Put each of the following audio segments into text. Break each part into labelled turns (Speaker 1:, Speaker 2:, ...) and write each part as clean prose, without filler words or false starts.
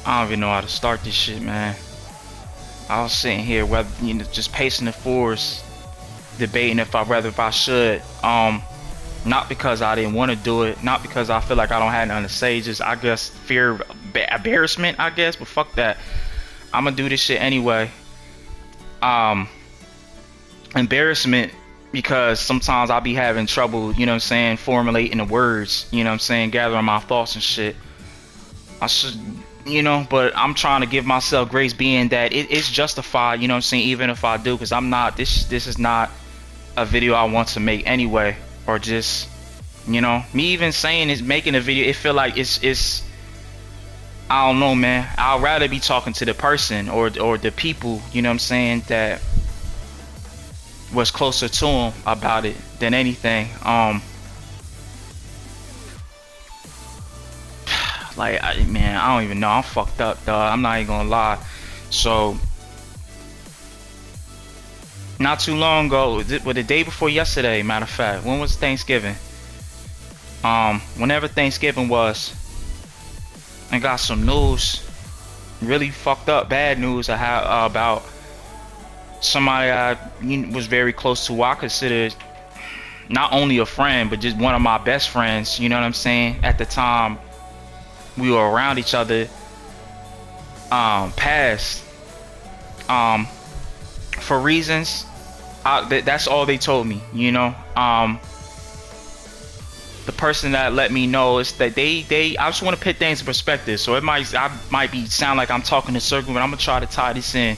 Speaker 1: I don't even know how to start this shit, man. I was sitting here, whether just pacing the floors, debating if I should. Not because I didn't want to do it, not because I feel like I don't have nothing to say. Just I guess fear of embarrassment, I guess. But fuck that, I'm gonna do this shit anyway. Um, Embarrassment because sometimes I'll be having trouble, you know what I'm saying, formulating the words, you know what I'm saying, gathering my thoughts and shit. I should, but I'm trying to give myself grace, being that it's justified, you know what I'm saying, even if I do, because I'm not, this is not a video I want to make anyway, or just, me even saying is making a video, it feel like it's I don't know, man. I'd rather be talking to the person or the people, you know what I'm saying, that was closer to him about it than anything. Like, man, I don't even know. I'm fucked up, dog. I'm not even gonna lie. So, not too long ago, the day before yesterday, matter of fact, when was Thanksgiving? Whenever Thanksgiving was, I got some news, really fucked up, bad news I had about somebody I was very close to. I considered not only a friend, but just one of my best friends. You know what I'm saying? At the time, we were around each other. Passed. For reasons, that's all they told me. The person that let me know is that I just want to put things in perspective. So I might be sound like I'm talking in circle, but I'm gonna try to tie this in.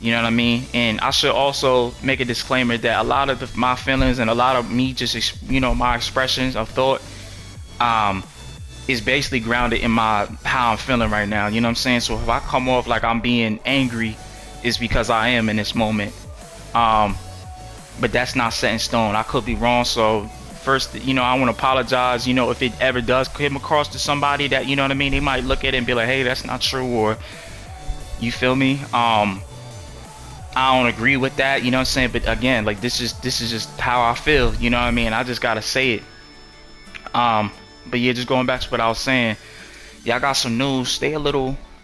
Speaker 1: You know what I mean? And I should also make a disclaimer that a lot of my feelings and a lot of me just, my expressions of thought, is basically grounded in how I'm feeling right now. You know what I'm saying? So if I come off like I'm being angry, it's because I am in this moment. But that's not set in stone. I could be wrong. So first, I want to apologize. If it ever does come across to somebody that, you know what I mean, they might look at it and be like, hey, that's not true, or you feel me? I don't agree with that, you know what I'm saying? But again, like, this is just how I feel, you know what I mean? I just gotta say it. But yeah, just going back to what I was saying. Yeah, I got some news. I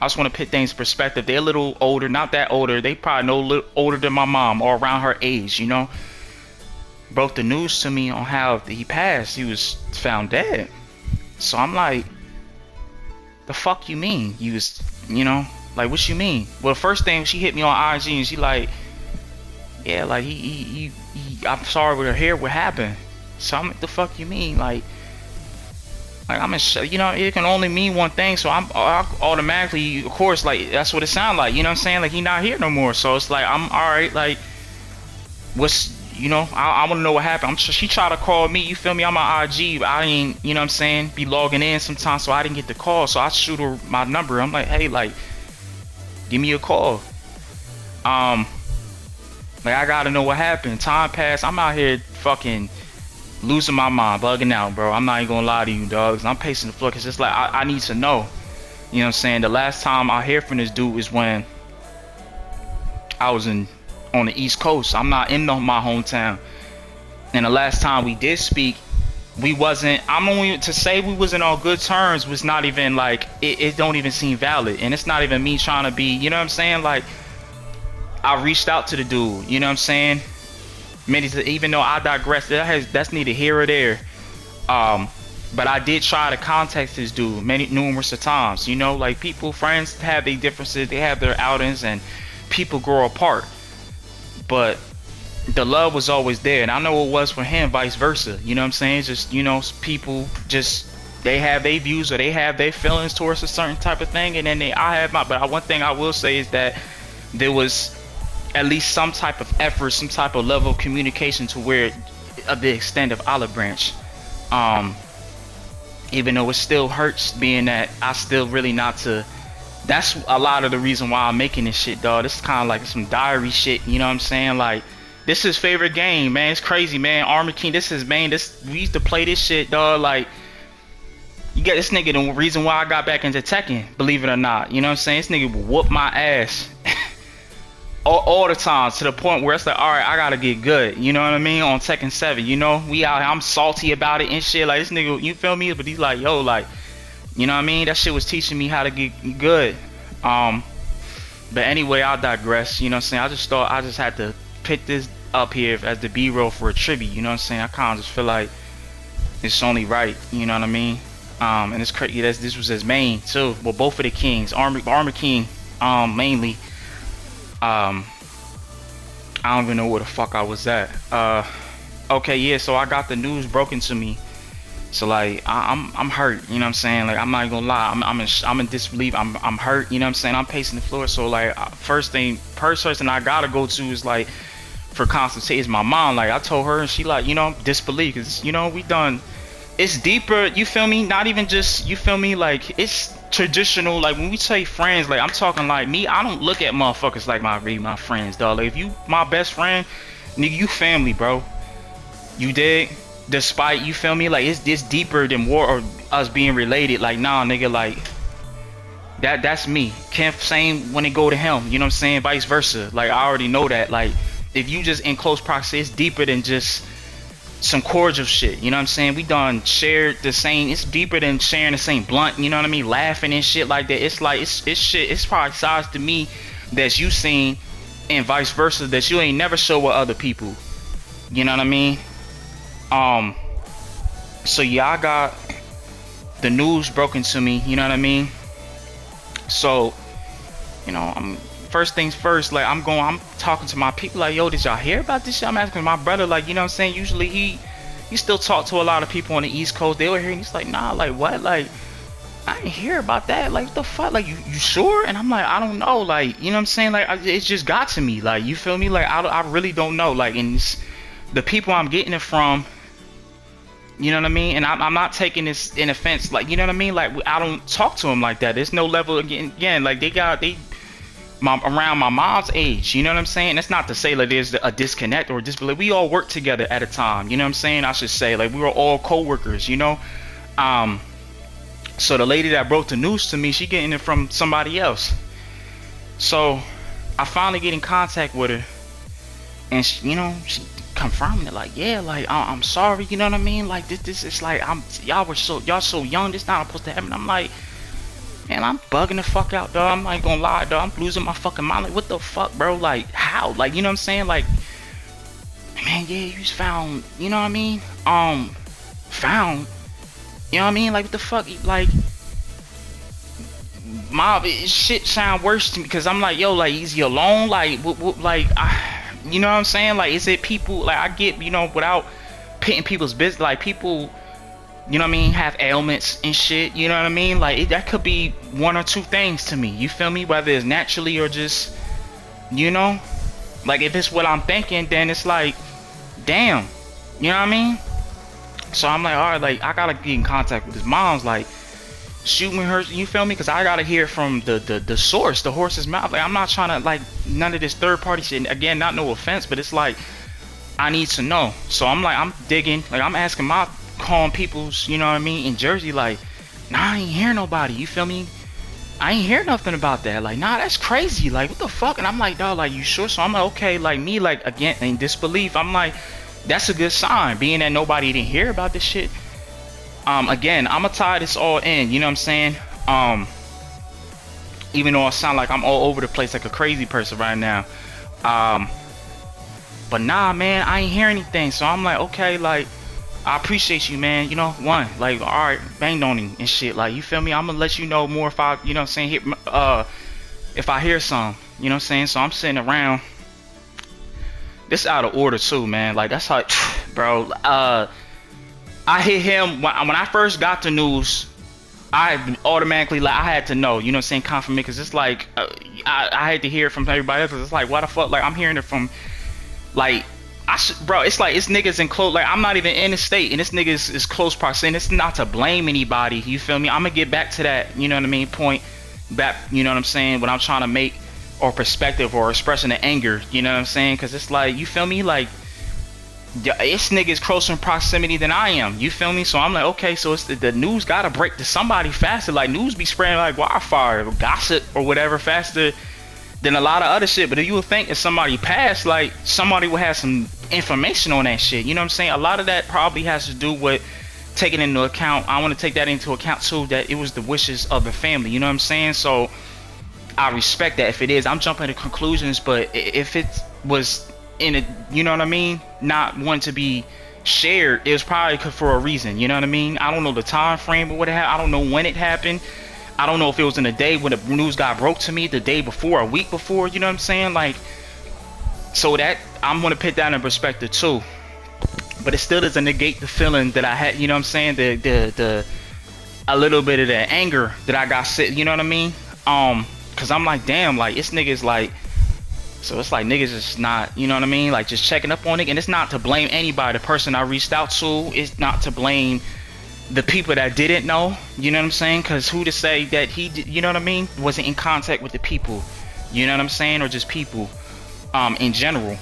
Speaker 1: just want to put things in perspective. They're a little older, not that older. They probably know a little older than my mom, or around her age, Broke the news to me on how he passed. He was found dead. So I'm like, the fuck you mean? He was, like, what you mean? Well, the first thing, she hit me on IG and she like, yeah, like, he I'm sorry with her hair, what happened? So I'm like, the fuck you mean? Like I'm in it can only mean one thing. So I automatically, of course, like, that's what it sounds like, you know what I'm saying? Like, he not here no more. So it's like, I'm alright, like, what's, I want to know what happened. She tried to call me, you feel me? I'm on IG, but I didn't, you know what I'm saying, be logging in sometimes, so I didn't get the call. So I shoot her my number. I'm like, hey, like, give me a call. Like, I gotta know what happened. Time passed. I'm out here fucking losing my mind, bugging out, bro. I'm not even gonna lie to you, dogs. I'm pacing the floor because it's like, I need to know. You know what I'm saying? The last time I hear from this dude is when I was on the East Coast. I'm not in my hometown. And the last time we did speak, I'm only to say we wasn't on good terms was not even like, it don't even seem valid. And it's not even me trying to be, you know what I'm saying? Like, I reached out to the dude, you know what I'm saying? Even though I digress, that's neither here or there. But I did try to contact this dude numerous of times. Like, friends have their differences, they have their outings, and people grow apart. But the love was always there, and I know it was for him, vice versa. You know what I'm saying? Just, people just, they have their views or they have their feelings towards a certain type of thing, and then I have my. But one thing I will say is that there was at least some type of effort, some type of level of communication to where, of the extent of olive branch. Even though it still hurts, being that I still really not to. That's a lot of the reason why I'm making this shit, dog. This is kind of like some diary shit, you know what I'm saying? Like, this is favorite game, man. It's crazy, man. Armor King, we used to play this shit, dog. Like, you got this nigga, the reason why I got back into Tekken, believe it or not. You know what I'm saying? This nigga would whoop my ass all the time, to the point where it's like, alright, I gotta get good. You know what I mean? On Tekken 7, we out here, I'm salty about it and shit. Like, this nigga, you feel me? But he's like, yo, like, You know what I mean? That shit was teaching me how to get good. Um, but anyway, I'll digress. You know what I'm saying? I just thought I just had to pick this up here as the B-roll for a tribute. You know what I'm saying? I kind of just feel like it's only right. You know what I mean? And it's crazy. This was his main too. Well, both of the kings, Armor King, mainly. I don't even know where the fuck I was at. Okay, yeah. So I got the news broken to me. So like I'm hurt, you know what I'm saying? Like I'm not gonna lie, I'm in disbelief. I'm hurt, you know what I'm saying? I'm pacing the floor. So like first person I gotta go to is like for consultation is my mom. Like I told her and she like, you know, disbelief, cause you know we done. It's deeper, you feel me? Not even just, you feel me? Like it's traditional. Like when we say friends, like I'm talking like me. I don't look at motherfuckers like my friends, dog. Like if you my best friend, nigga, you family, bro. You dig? Despite, you feel me, like it's deeper than war or us being related. Like nah, nigga, like that's me. Can't same when it go to him, you know what I'm saying? Vice versa. Like I already know that. Like if you just in close proximity, it's deeper than just some cordial shit, you know what I'm saying? We done shared the same. It's deeper than sharing the same blunt, you know what I mean? Laughing and shit like that. It's like it's shit. It's probably sides to me that you seen and vice versa that you ain't never show with other people, you know what I mean? So yeah, I got the news broken to me, you know what I mean? So, you know, I'm first things first, like I'm talking to my people like, yo, did y'all hear about this shit? I'm asking my brother, like, you know what I'm saying? Usually he still talk to a lot of people on the East Coast. They were hearing, he's like, nah, like what? Like I didn't hear about that. Like what the fuck? Like you sure? And I'm like, I don't know. Like, you know what I'm saying? Like it just got to me. Like, you feel me? Like I really don't know. Like, and the people I'm getting it from, you know what I mean? And I'm not taking this in offense, like, you know what I mean? Like I don't talk to them like that. There's no level again. Like they around my mom's age, you know what I'm saying? That's not to say like there's a disconnect or a disbelief. We all work together at a time, you know what I'm saying? I should say, like we were all co-workers, you know? So the lady that broke the news to me, she getting it from somebody else. So I finally get in contact with her, and she, you know, she confirming it, like, yeah, like I'm sorry, you know what I mean? Like this is like y'all so young, this not supposed to happen. I'm like, man, I'm bugging the fuck out, dog. I'm not gonna lie, dog. I'm losing my fucking mind. Like, what the fuck, bro? Like, how? Like, you know what I'm saying? Like, man, yeah, you just found, you know what I mean? Found, you know what I mean? Like, what the fuck? Like, mob, shit sound worse to me because I'm like, yo, like, is he alone? Like, like, you know what I'm saying? Like, is it people? Like, I get, you know, without pitting people's business, like, people, you know what I mean, have ailments and shit, you know what I mean? Like that could be one or two things to me, you feel me? Whether it's naturally or just, you know, like if it's what I'm thinking, then it's like, damn, you know what I mean? So I'm like, all right, like I gotta get in contact with his mom's, like shoot me her, you feel me? Because I gotta hear from the source, the horse's mouth. Like I'm not trying to, like, none of this third party shit. Again, not no offense, but it's like I need to know. So I'm like, I'm digging, like I'm asking my calling people's, you know what I mean, in Jersey, like, nah, I ain't hear nobody, you feel me? I ain't hear nothing about that. Like, nah, that's crazy. Like, what the fuck? And I'm like, dog, like, you sure? So I'm like, okay, like me, like, again, in disbelief, I'm like, that's a good sign, being that nobody didn't hear about this shit. Again, I'ma tie this all in, you know what I'm saying? Even though I sound like I'm all over the place like a crazy person right now. But nah, man, I ain't hear anything. So I'm like, okay, like, I appreciate you, man. You know, one, like, all right, banged on him and shit. Like, you feel me? I'm gonna let you know more if I, you know what I'm saying, if I hear some, you know what I'm saying? So I'm sitting around. This out of order too, man. Like, that's how, bro. I hit him when I first got the news. I automatically, like, I had to know, you know what I'm saying, confirm it, because it's like, I had to hear it from everybody else. It's like, what the fuck? Like, I'm hearing it from, like, bro, it's like, it's niggas in close, like, I'm not even in the state, and this nigga is close proximity. It's not to blame anybody, you feel me? I'm gonna get back to that, you know what I mean, point back, you know what I'm saying, what I'm trying to make, or perspective, or expressing the anger, you know what I'm saying? Because it's like, you feel me, like, this nigga's closer in proximity than I am, you feel me? So I'm like, okay, so it's the news gotta break to somebody faster. Like, news be spreading like wildfire, or gossip or whatever, faster than a lot of other shit. But if you would think if somebody passed, like, somebody would have some information on that shit, you know what I'm saying? A lot of that probably has to do with taking into account, I want to take that into account too, that it was the wishes of the family, you know what I'm saying? So I respect that. If it is, I'm jumping to conclusions, but if it was in a, you know what I mean, not one to be shared, it was probably for a reason, you know what I mean? I don't know the time frame or what it happened. I don't know when it happened. I don't know if it was in the day when the news got broke to me, the day before, a week before, you know what I'm saying? Like, so that, I'm gonna put that in perspective too. But it still doesn't negate the feeling that I had, you know what I'm saying? The a little bit of the anger that I got sit, you know what I mean? Cause I'm like, damn, like it's niggas like, so it's like niggas is not, you know what I mean? Like just checking up on it, and it's not to blame anybody. The person I reached out to, it's not to blame the people that didn't know, you know what I'm saying? Cause who to say that he did, you know what I mean, wasn't in contact with the people, you know what I'm saying? Or just people, in general.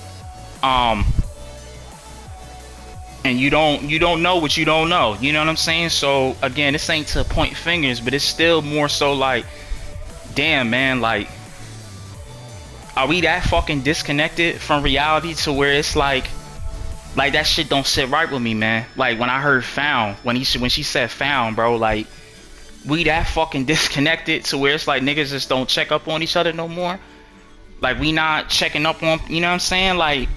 Speaker 1: And you don't know what you don't know, you know what I'm saying? So again, this ain't to point fingers, but it's still more so like, damn man, like are we that fucking disconnected from reality to where it's like that shit don't sit right with me, man? Like when I heard found, when she said found, bro, like we that fucking disconnected to where it's like niggas just don't check up on each other no more. Like we not checking up on, you know what I'm saying? Like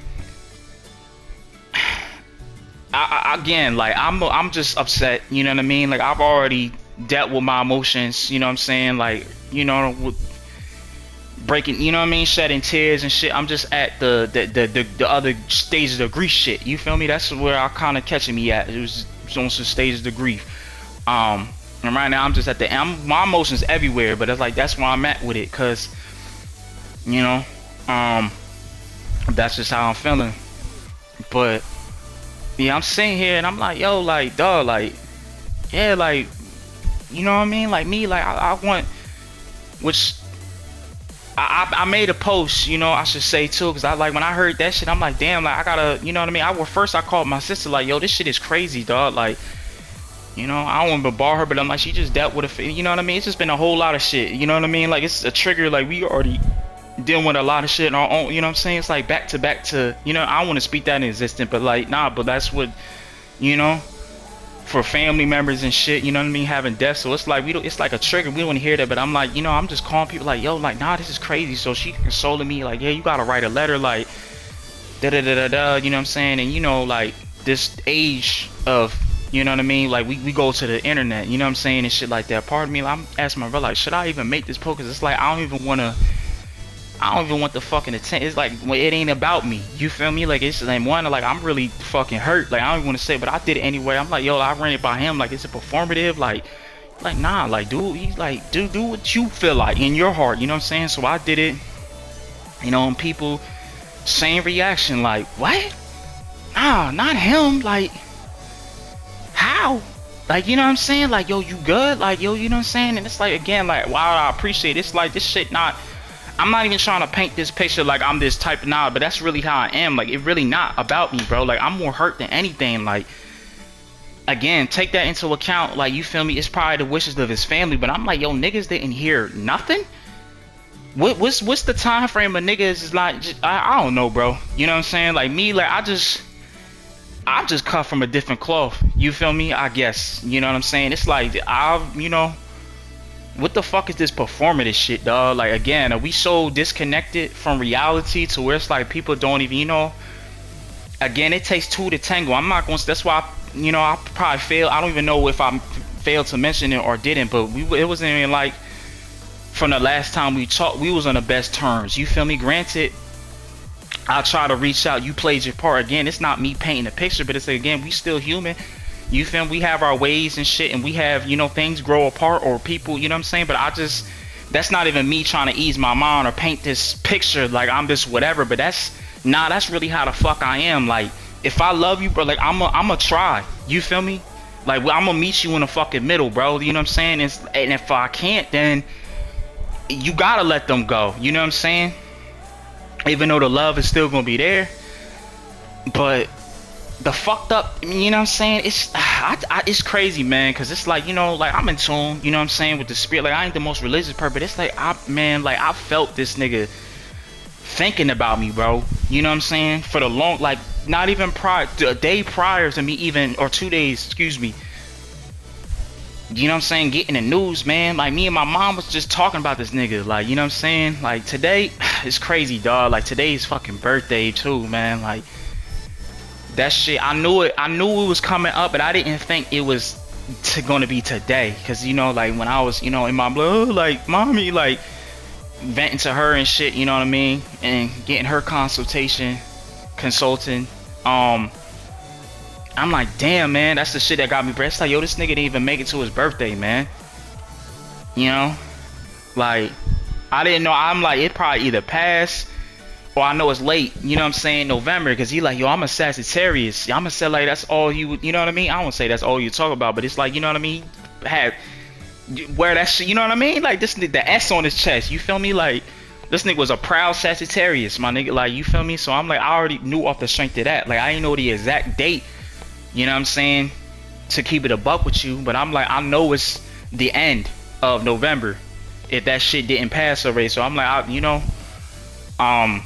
Speaker 1: again, like I'm just upset, you know what I mean? Like I've already dealt with my emotions, you know what I'm saying? Like, you know, with breaking, you know what I mean, shedding tears and shit. I'm just at the other stages of grief shit, you feel me? That's where I kind of catching me at. It was on some stages of grief. And right now I'm just at my emotions everywhere, but it's like that's where I'm at with it, cause you know, that's just how I'm feeling. But yeah, I'm sitting here and I'm like, yo, like, dog, like, yeah, like, you know what I mean? Like me, like, I want, which, I made a post, you know, I should say too, because I, like, when I heard that shit, I'm like, damn, like, I gotta, you know what I mean? First I called my sister, like, yo, this shit is crazy, dog, like, you know, I don't want to bar her, but I'm like, she just dealt with you know what I mean? It's just been a whole lot of shit, you know what I mean? Like, it's a trigger, like, we already dealing with a lot of shit on our own, you know what I'm saying? It's like back to, you know, I don't want to speak that in existence, but like, nah, but that's what, you know, for family members and shit, you know what I mean, having death. So it's like, it's like a trigger, we don't want to hear that, but I'm like, you know, I'm just calling people like, yo, like, nah, this is crazy. So she consoling me like, yeah, you gotta write a letter, like, da da da da da, you know what I'm saying? And you know, like, this age of, you know what I mean, like, we go to the internet, you know what I'm saying, and shit like that. Part of me, like, I'm asking my brother, like, should I even make this post? Because it's like, I don't even want the fucking attention. It's like, well, it ain't about me, you feel me? Like, it's like, one, like, I'm really fucking hurt, like, I don't even want to say, but I did it anyway. I'm like, yo, I ran it by him, like, it's a performative, like nah, like, dude, he's like, do what you feel like in your heart, you know what I'm saying? So I did it, you know, and people, same reaction, like, what? Nah, not him, like, how? Like, you know what I'm saying? Like, yo, you good? Like, yo, you know what I'm saying? And it's like, again, like, wow, I appreciate it. It's like, this shit not, I'm not even trying to paint this picture like I'm this type of nah, but that's really how I am. Like, it really not about me, bro. Like, I'm more hurt than anything. Like, again, take that into account. Like, you feel me? It's probably the wishes of his family, but I'm like, yo, niggas didn't hear nothing. What's the time frame of niggas is like? I don't know, bro. You know what I'm saying? Like me, like I just cut from a different cloth. You feel me? I guess. You know what I'm saying? It's like you know. What the fuck is this performative shit, dog? Like, again, are we so disconnected from reality to where it's like people don't even, you know, again, it takes two to tango. I'm not going to, that's why, you know, I probably failed. I don't even know if I failed to mention it or didn't, but it wasn't even like, from the last time we talked, we was on the best terms. You feel me? Granted, I try to reach out. You played your part. Again, it's not me painting a picture, but it's, again, we still human. You feel me? We have our ways and shit, and we have, you know, things grow apart, or people, you know what I'm saying? But that's not even me trying to ease my mind or paint this picture like I'm this whatever, but that's really how the fuck I am. Like, if I love you, bro, like, I'ma try. You feel me? Like, I'm gonna meet you in the fucking middle, bro. You know what I'm saying? And if I can't, then you gotta let them go. You know what I'm saying? Even though the love is still gonna be there, but the fucked up, you know what I'm saying? It's crazy, man, because it's like, you know, like, I'm in tune, you know what I'm saying, with the spirit. Like, I ain't the most religious person, but it's like, I felt this nigga thinking about me, bro. You know what I'm saying? For the long, like, not even prior, a day prior to me even, or 2 days, excuse me, you know what I'm saying, getting the news, man. Like, me and my mom was just talking about this nigga. Like, you know what I'm saying? Like, today, it's crazy, dog. Like, today's fucking birthday, too, man. Like, that shit, I knew it was coming up, but I didn't think it was gonna be today. Cause, you know, like, when I was, you know, in my blood, like, mommy, like, venting to her and shit, you know what I mean? And getting her consulting. I'm like, damn, man, that's the shit that got me. It's like, yo, this nigga didn't even make it to his birthday, man. You know, like, I didn't know. I'm like, it probably either passed or I know it's late. You know what I'm saying? November, because he like, yo, I'm a Sagittarius. I'm gonna say like that's all you know what I mean? I won't say that's all you talk about, but it's like, you know what I mean? Have wear that shit. You know what I mean? Like this, the S on his chest. You feel me? Like, this nigga was a proud Sagittarius, my nigga. Like, you feel me? So I'm like, I already knew off the strength of that. Like, I didn't know the exact date. You know what I'm saying? To keep it a buck with you, but I'm like, I know it's the end of November if that shit didn't pass already. So I'm like, you know, and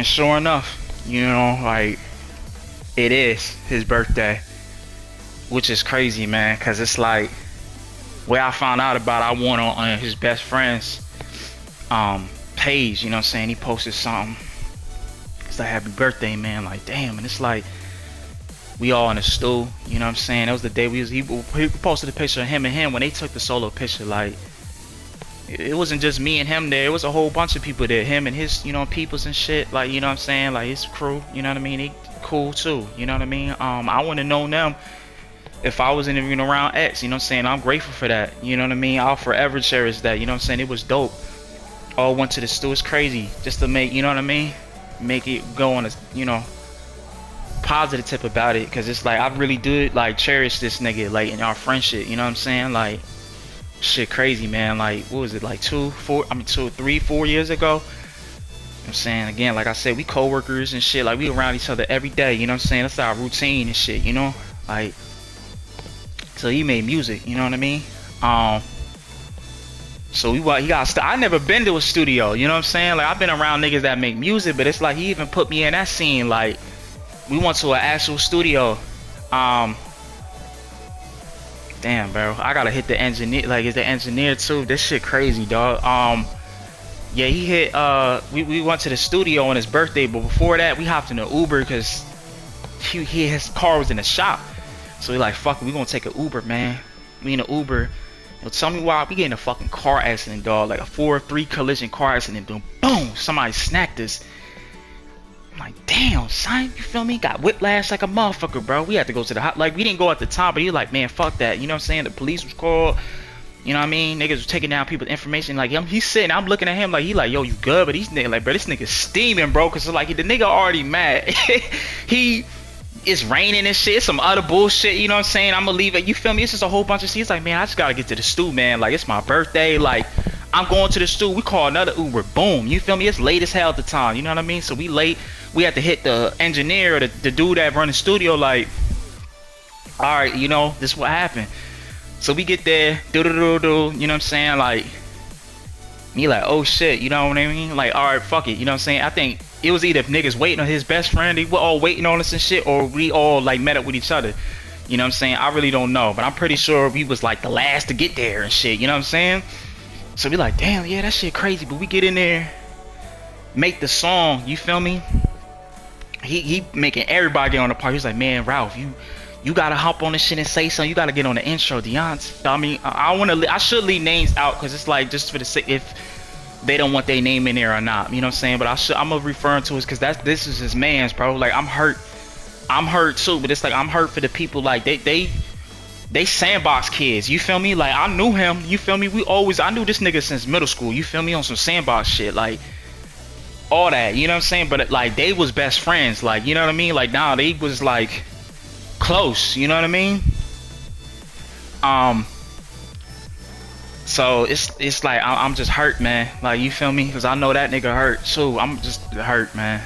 Speaker 1: sure enough, you know, like, it is his birthday, which is crazy, man, because it's like, where I found out about, I went on his best friend's page, you know what I'm saying? He posted something. It's like, happy birthday, man. Like, damn. And it's like, we all in the stool, you know what I'm saying? That was the day he posted a picture of him when they took the solo picture. Like, it wasn't just me and him there. It was a whole bunch of people there. Him and his, you know, peoples and shit. Like, you know what I'm saying? Like, his crew, you know what I mean? They cool too, you know what I mean? I wouldn't have known them if I wasn't even around X, you know what I'm saying? I'm grateful for that, you know what I mean? I'll forever cherish that, you know what I'm saying? It was dope. All went to the stool. It's crazy just to make, you know what I mean? Make it go on a, you know, positive tip about it, because it's like, I really do like cherish this nigga, like, in our friendship, you know what I'm saying? Like, shit crazy, man. Like, what was it, like 2, 3, 4 years ago? You know what I'm saying? Again, like I said, we co-workers and shit. Like, we around each other every day, you know what I'm saying? That's our routine and shit, you know? Like, so he made music, you know what I mean? So he got I never been to a studio, you know what I'm saying? Like, I've been around niggas that make music, but it's like, he even put me in that scene. Like, we went to an actual studio. Damn, bro, I gotta hit the engineer. Like, is the engineer too? This shit crazy, dog. Yeah, he hit. We went to the studio on his birthday, but before that, we hopped in an Uber because his car was in the shop. So we like, fuck it, we gonna take an Uber, man. We in an Uber. Yo, tell me why we get in a fucking car accident, dog. Like a 4-3 collision car accident. Boom, somebody snacked us. I'm like, damn, son, you feel me? Got whiplash like a motherfucker, bro. We had to go to the hot. Like, we didn't go at the time, but he like, man, fuck that. You know what I'm saying? The police was called. You know what I mean? Niggas was taking down people's information. Like, he's sitting, I'm looking at him like, he like, yo, you good? But he's like, bro, this nigga steaming, bro. Cause like, the nigga already mad. It's raining and shit. It's some other bullshit. You know what I'm saying? I'm gonna leave it. You feel me? It's just a whole bunch of shit. He's like, man, I just gotta get to the stew, man. Like, it's my birthday. Like, I'm going to the stew. We call another Uber. Boom. You feel me? It's late as hell at the time. You know what I mean? So we late. We had to hit the engineer or the dude that run the studio. Like, all right, you know, this is what happened. So we get there. You know what I'm saying? Like, he like, oh shit. You know what I mean? Like, all right, fuck it. You know what I'm saying? I think it was either niggas waiting on his best friend. They were all waiting on us and shit, or we all like met up with each other. You know what I'm saying? I really don't know, but I'm pretty sure we was like the last to get there and shit. You know what I'm saying? So we like, damn, yeah, that shit crazy. But we get in there, make the song. You feel me? He making everybody get on the part. He's like, man, Ralph, you gotta hop on this shit and say something. You gotta get on the intro, Deontay. I mean, I should leave names out because it's like just for the sake if they don't want their name in there or not. You know what I'm saying? But I'm gonna refer to it because this is his man's, bro. Like, I'm hurt too, but it's like I'm hurt for the people. Like, they sandbox kids. You feel me? Like, I knew him. You feel me? I knew this nigga since middle school. You feel me? On some sandbox shit, like all that. You know what I'm saying? But like, they was best friends. Like, you know what I mean? Like, nah, they was like close. You know what I mean? So it's like I'm just hurt, man. Like, you feel me? Because I know that nigga hurt too. I'm just hurt, man.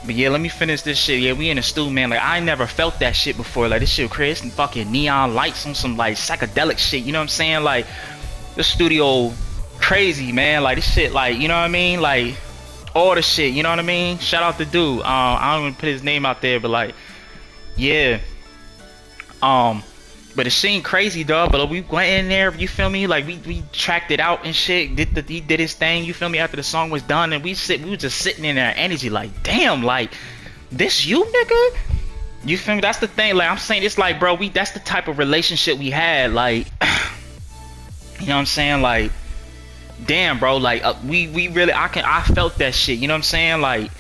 Speaker 1: But yeah, let me finish this shit. Yeah, we in the stew, man. Like, I never felt that shit before. Like, this shit crazy. Some fucking neon lights on some like psychedelic shit. You know what I'm saying? Like, the studio crazy, man. Like, this shit, like, you know what I mean? Like, all the shit. You know what I mean? Shout out to dude. I don't even put his name out there, but like, yeah. But it seemed crazy, dog. But we went in there, you feel me? Like we tracked it out and shit. He did his thing, you feel me? After the song was done, and we were just sitting in there, energy, like damn, like this you nigga. You feel me? That's the thing. Like I'm saying, it's like, bro, that's the type of relationship we had. Like, you know what I'm saying? Like, damn, bro. Like we really, I felt that shit. You know what I'm saying? Like,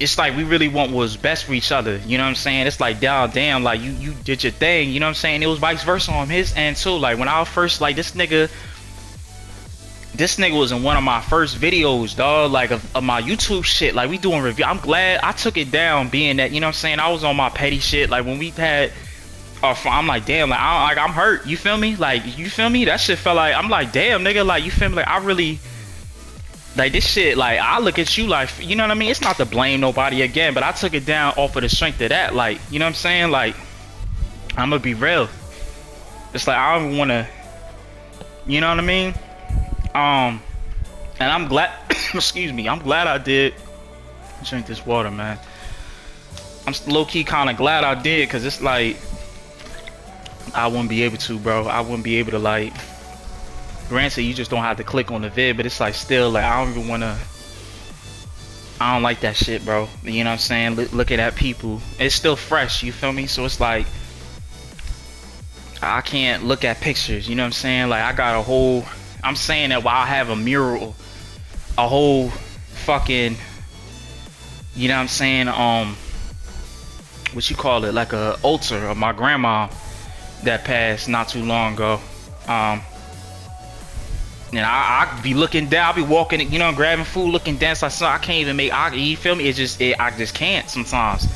Speaker 1: it's like we really want what was best for each other. You know what I'm saying? It's like, damn, like you did your thing. You know what I'm saying? It was vice versa on his end too. Like when I was first, like this nigga was in one of my first videos, dog, like of my YouTube shit. Like we doing review. I'm glad I took it down, being that, you know what I'm saying, I was on my petty shit. Like when we had I'm like, damn, like I'm hurt. You feel me? Like, you feel me? That shit felt like, I'm like, damn, nigga, like, you feel me? Like I really, like this shit, like I look at you like, you know what I mean? It's not to blame nobody again, but I took it down off of the strength of that. Like, you know what I'm saying? Like, I'm gonna be real. It's like I don't wanna, you know what I mean? And I'm glad, excuse me, I'm glad I did drink this water, man. I'm low-key kind of glad I did, because it's like, I wouldn't be able to, bro. I wouldn't be able to, like, granted, you just don't have to click on the vid, but it's like, still, like, I don't even want to, I don't like that shit, bro. You know what I'm saying? Looking at people, it's still fresh, you feel me? So it's like, I can't look at pictures, you know what I'm saying? Like, I got a whole, I'm saying that while I have a mural, a whole fucking, you know what I'm saying, what you call it, like a altar of my grandma that passed not too long ago. And I be looking down, I be walking, you know, grabbing food, looking down, so I can't even make, you feel me? It's just, I just can't sometimes.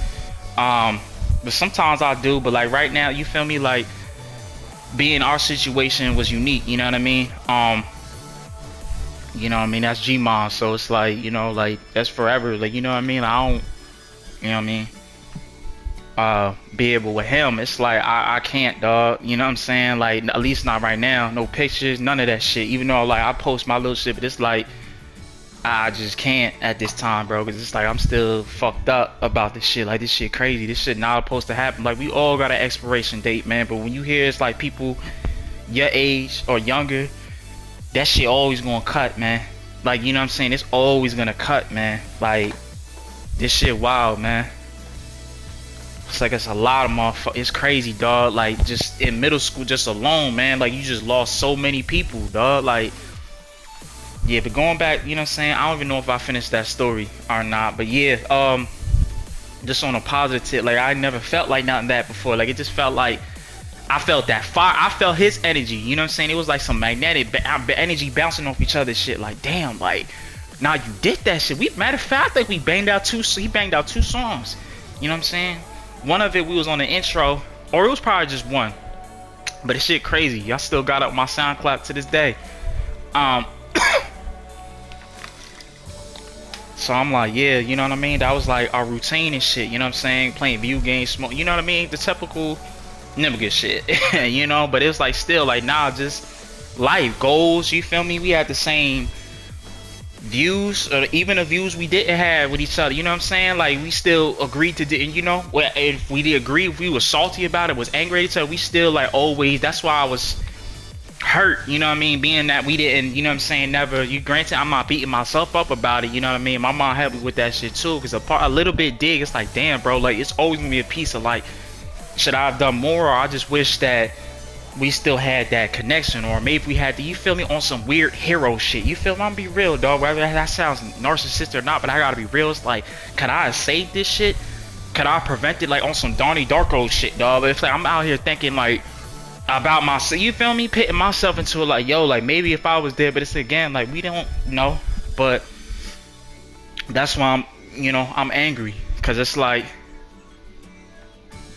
Speaker 1: But sometimes I do, but like right now, you feel me? Like, being our situation was unique, you know what I mean? You know what I mean? That's G-Mon, so it's like, you know, like, that's forever, like, you know what I mean? I don't, you know what I mean? Be able with him, it's like, I can't, dog, you know what I'm saying? Like, at least not right now, no pictures, none of that shit, even though, like, I post my little shit, but it's like, I just can't at this time, bro, because it's like, I'm still fucked up about this shit. Like, this shit crazy, this shit not supposed to happen. Like, we all got an expiration date, man, but when you hear it's like people your age or younger, that shit always gonna cut, man. Like, you know what I'm saying? It's always gonna cut, man. Like, this shit wild, man. It's like, it's a lot of motherfuckers. It's crazy, dog. Like, just in middle school, just alone, man. Like, you just lost so many people, dog. Like, yeah, but going back, you know what I'm saying? I don't even know if I finished that story or not. But yeah, just on a positive tip, like, I never felt like nothing that before. Like, it just felt like I felt that fire. I felt his energy, you know what I'm saying? It was like some magnetic energy bouncing off each other's shit. Like, damn, like, now you did that shit. Matter of fact, I think he banged out two songs. You know what I'm saying? One of it, we was on the intro, or it was probably just one. But it's shit crazy. Y'all still got up my SoundCloud to this day. So I'm like, yeah, you know what I mean? That was like our routine and shit, you know what I'm saying? Playing video games, smoke, you know what I mean? The typical never good shit, you know? But it's like still like, nah, just life goals, you feel me? We had the same views, or even the views we didn't have with each other, you know what I'm saying? Like, we still agreed to, you know, if we did agree, if we were salty about it, was angry at each other, we still like always, that's why I was hurt, you know what I mean, being that we didn't, you know what I'm saying, never, you granted, I'm not beating myself up about it, you know what I mean, my mom helped me with that shit too, because a little bit dig, it's like, damn, bro, like, it's always gonna be a piece of like, should I have done more, or I just wish that we still had that connection, or maybe we had to, you feel me, on some weird hero shit, you feel me? I'm gonna be real, dog, whether that sounds narcissistic or not, but I gotta be real. It's like, could I have saved this shit? Could I prevent it, like, on some Donnie Darko shit, dog? But it's like, I'm out here thinking, like, about myself, you feel me, pitting myself into it, like, yo, like, maybe if I was there, but it's again, like, we don't know, but that's why I'm, you know, I'm angry, because it's like,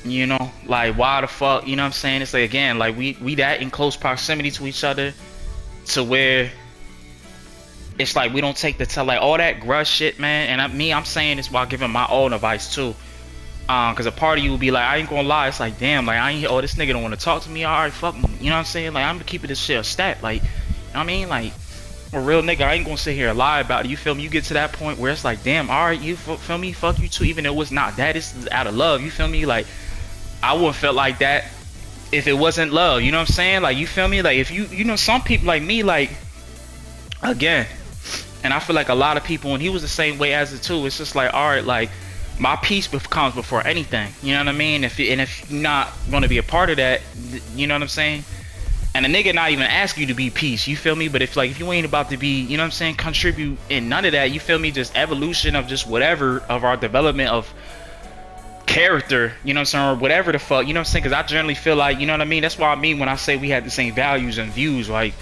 Speaker 1: you know, like, why the fuck, you know what I'm saying? It's like, again, like, we that in close proximity to each other, to where it's like we don't take the time, like, all that grudge shit, man. And I'm saying this while giving my own advice too, because a part of you will be like, I ain't gonna lie, it's like, damn, like, I ain't, oh, this nigga don't want to talk to me, all right, fuck him, you know what I'm saying? Like, I'm keeping this shit a stat, like, you know what I mean? Like, a real nigga, I ain't gonna sit here and lie about it, you feel me? You get to that point where it's like, damn, all right, you feel me, fuck you too, even though it's not that, it's out of love, you feel me? Like, I wouldn't felt like that if it wasn't love, you know what I'm saying? Like, you feel me? Like, if you know, some people like me, like, again, and I feel like a lot of people, and he was the same way as it too. It's just like, all right, like, my peace comes before anything. You know what I mean? If you're not gonna be a part of that, you know what I'm saying? And a nigga not even ask you to be peace, you feel me? But if you ain't about to be, you know what I'm saying, contribute in none of that, you feel me? Just evolution of just whatever of our development of character, you know what I'm saying, or whatever the fuck, you know what I'm saying? Because I generally feel like, you know what I mean? That's what I mean when I say we had the same values and views. Like,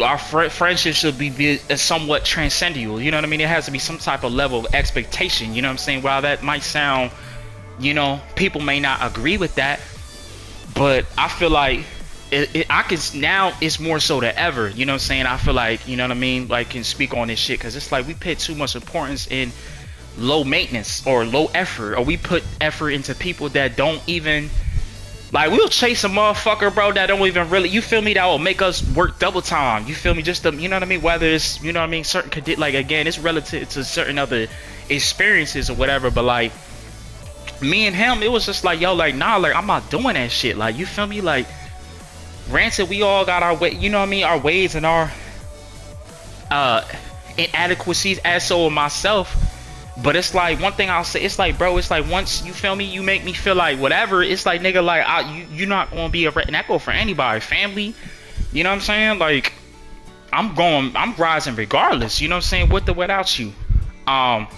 Speaker 1: our friendship should be somewhat transcendental, you know what I mean? It has to be some type of level of expectation, you know what I'm saying? While that might sound, you know, people may not agree with that, but I feel like I can now, it's more so than ever, you know what I'm saying? I feel like, you know what I mean, like, can speak on this shit, because it's like we put too much importance in low maintenance or low effort, or we put effort into people that don't even, like, we'll chase a motherfucker, bro, that don't even really, you feel me, that will make us work double time, you feel me, just to, you know what I mean, whether it's, you know what I mean, certain, like, again, it's relative to certain other experiences or whatever, but like, me and him, it was just like, yo, like, nah, like, I'm not doing that shit, like, you feel me, like, granted, we all got our way, you know what I mean, our ways and our inadequacies, as so of myself. But it's like, one thing I'll say, it's like, bro, it's like, once, you feel me, you make me feel like whatever, it's like, nigga, like, you're not gonna be and that go for anybody, family, you know what I'm saying? Like, I'm rising regardless, you know what I'm saying, with or without you. I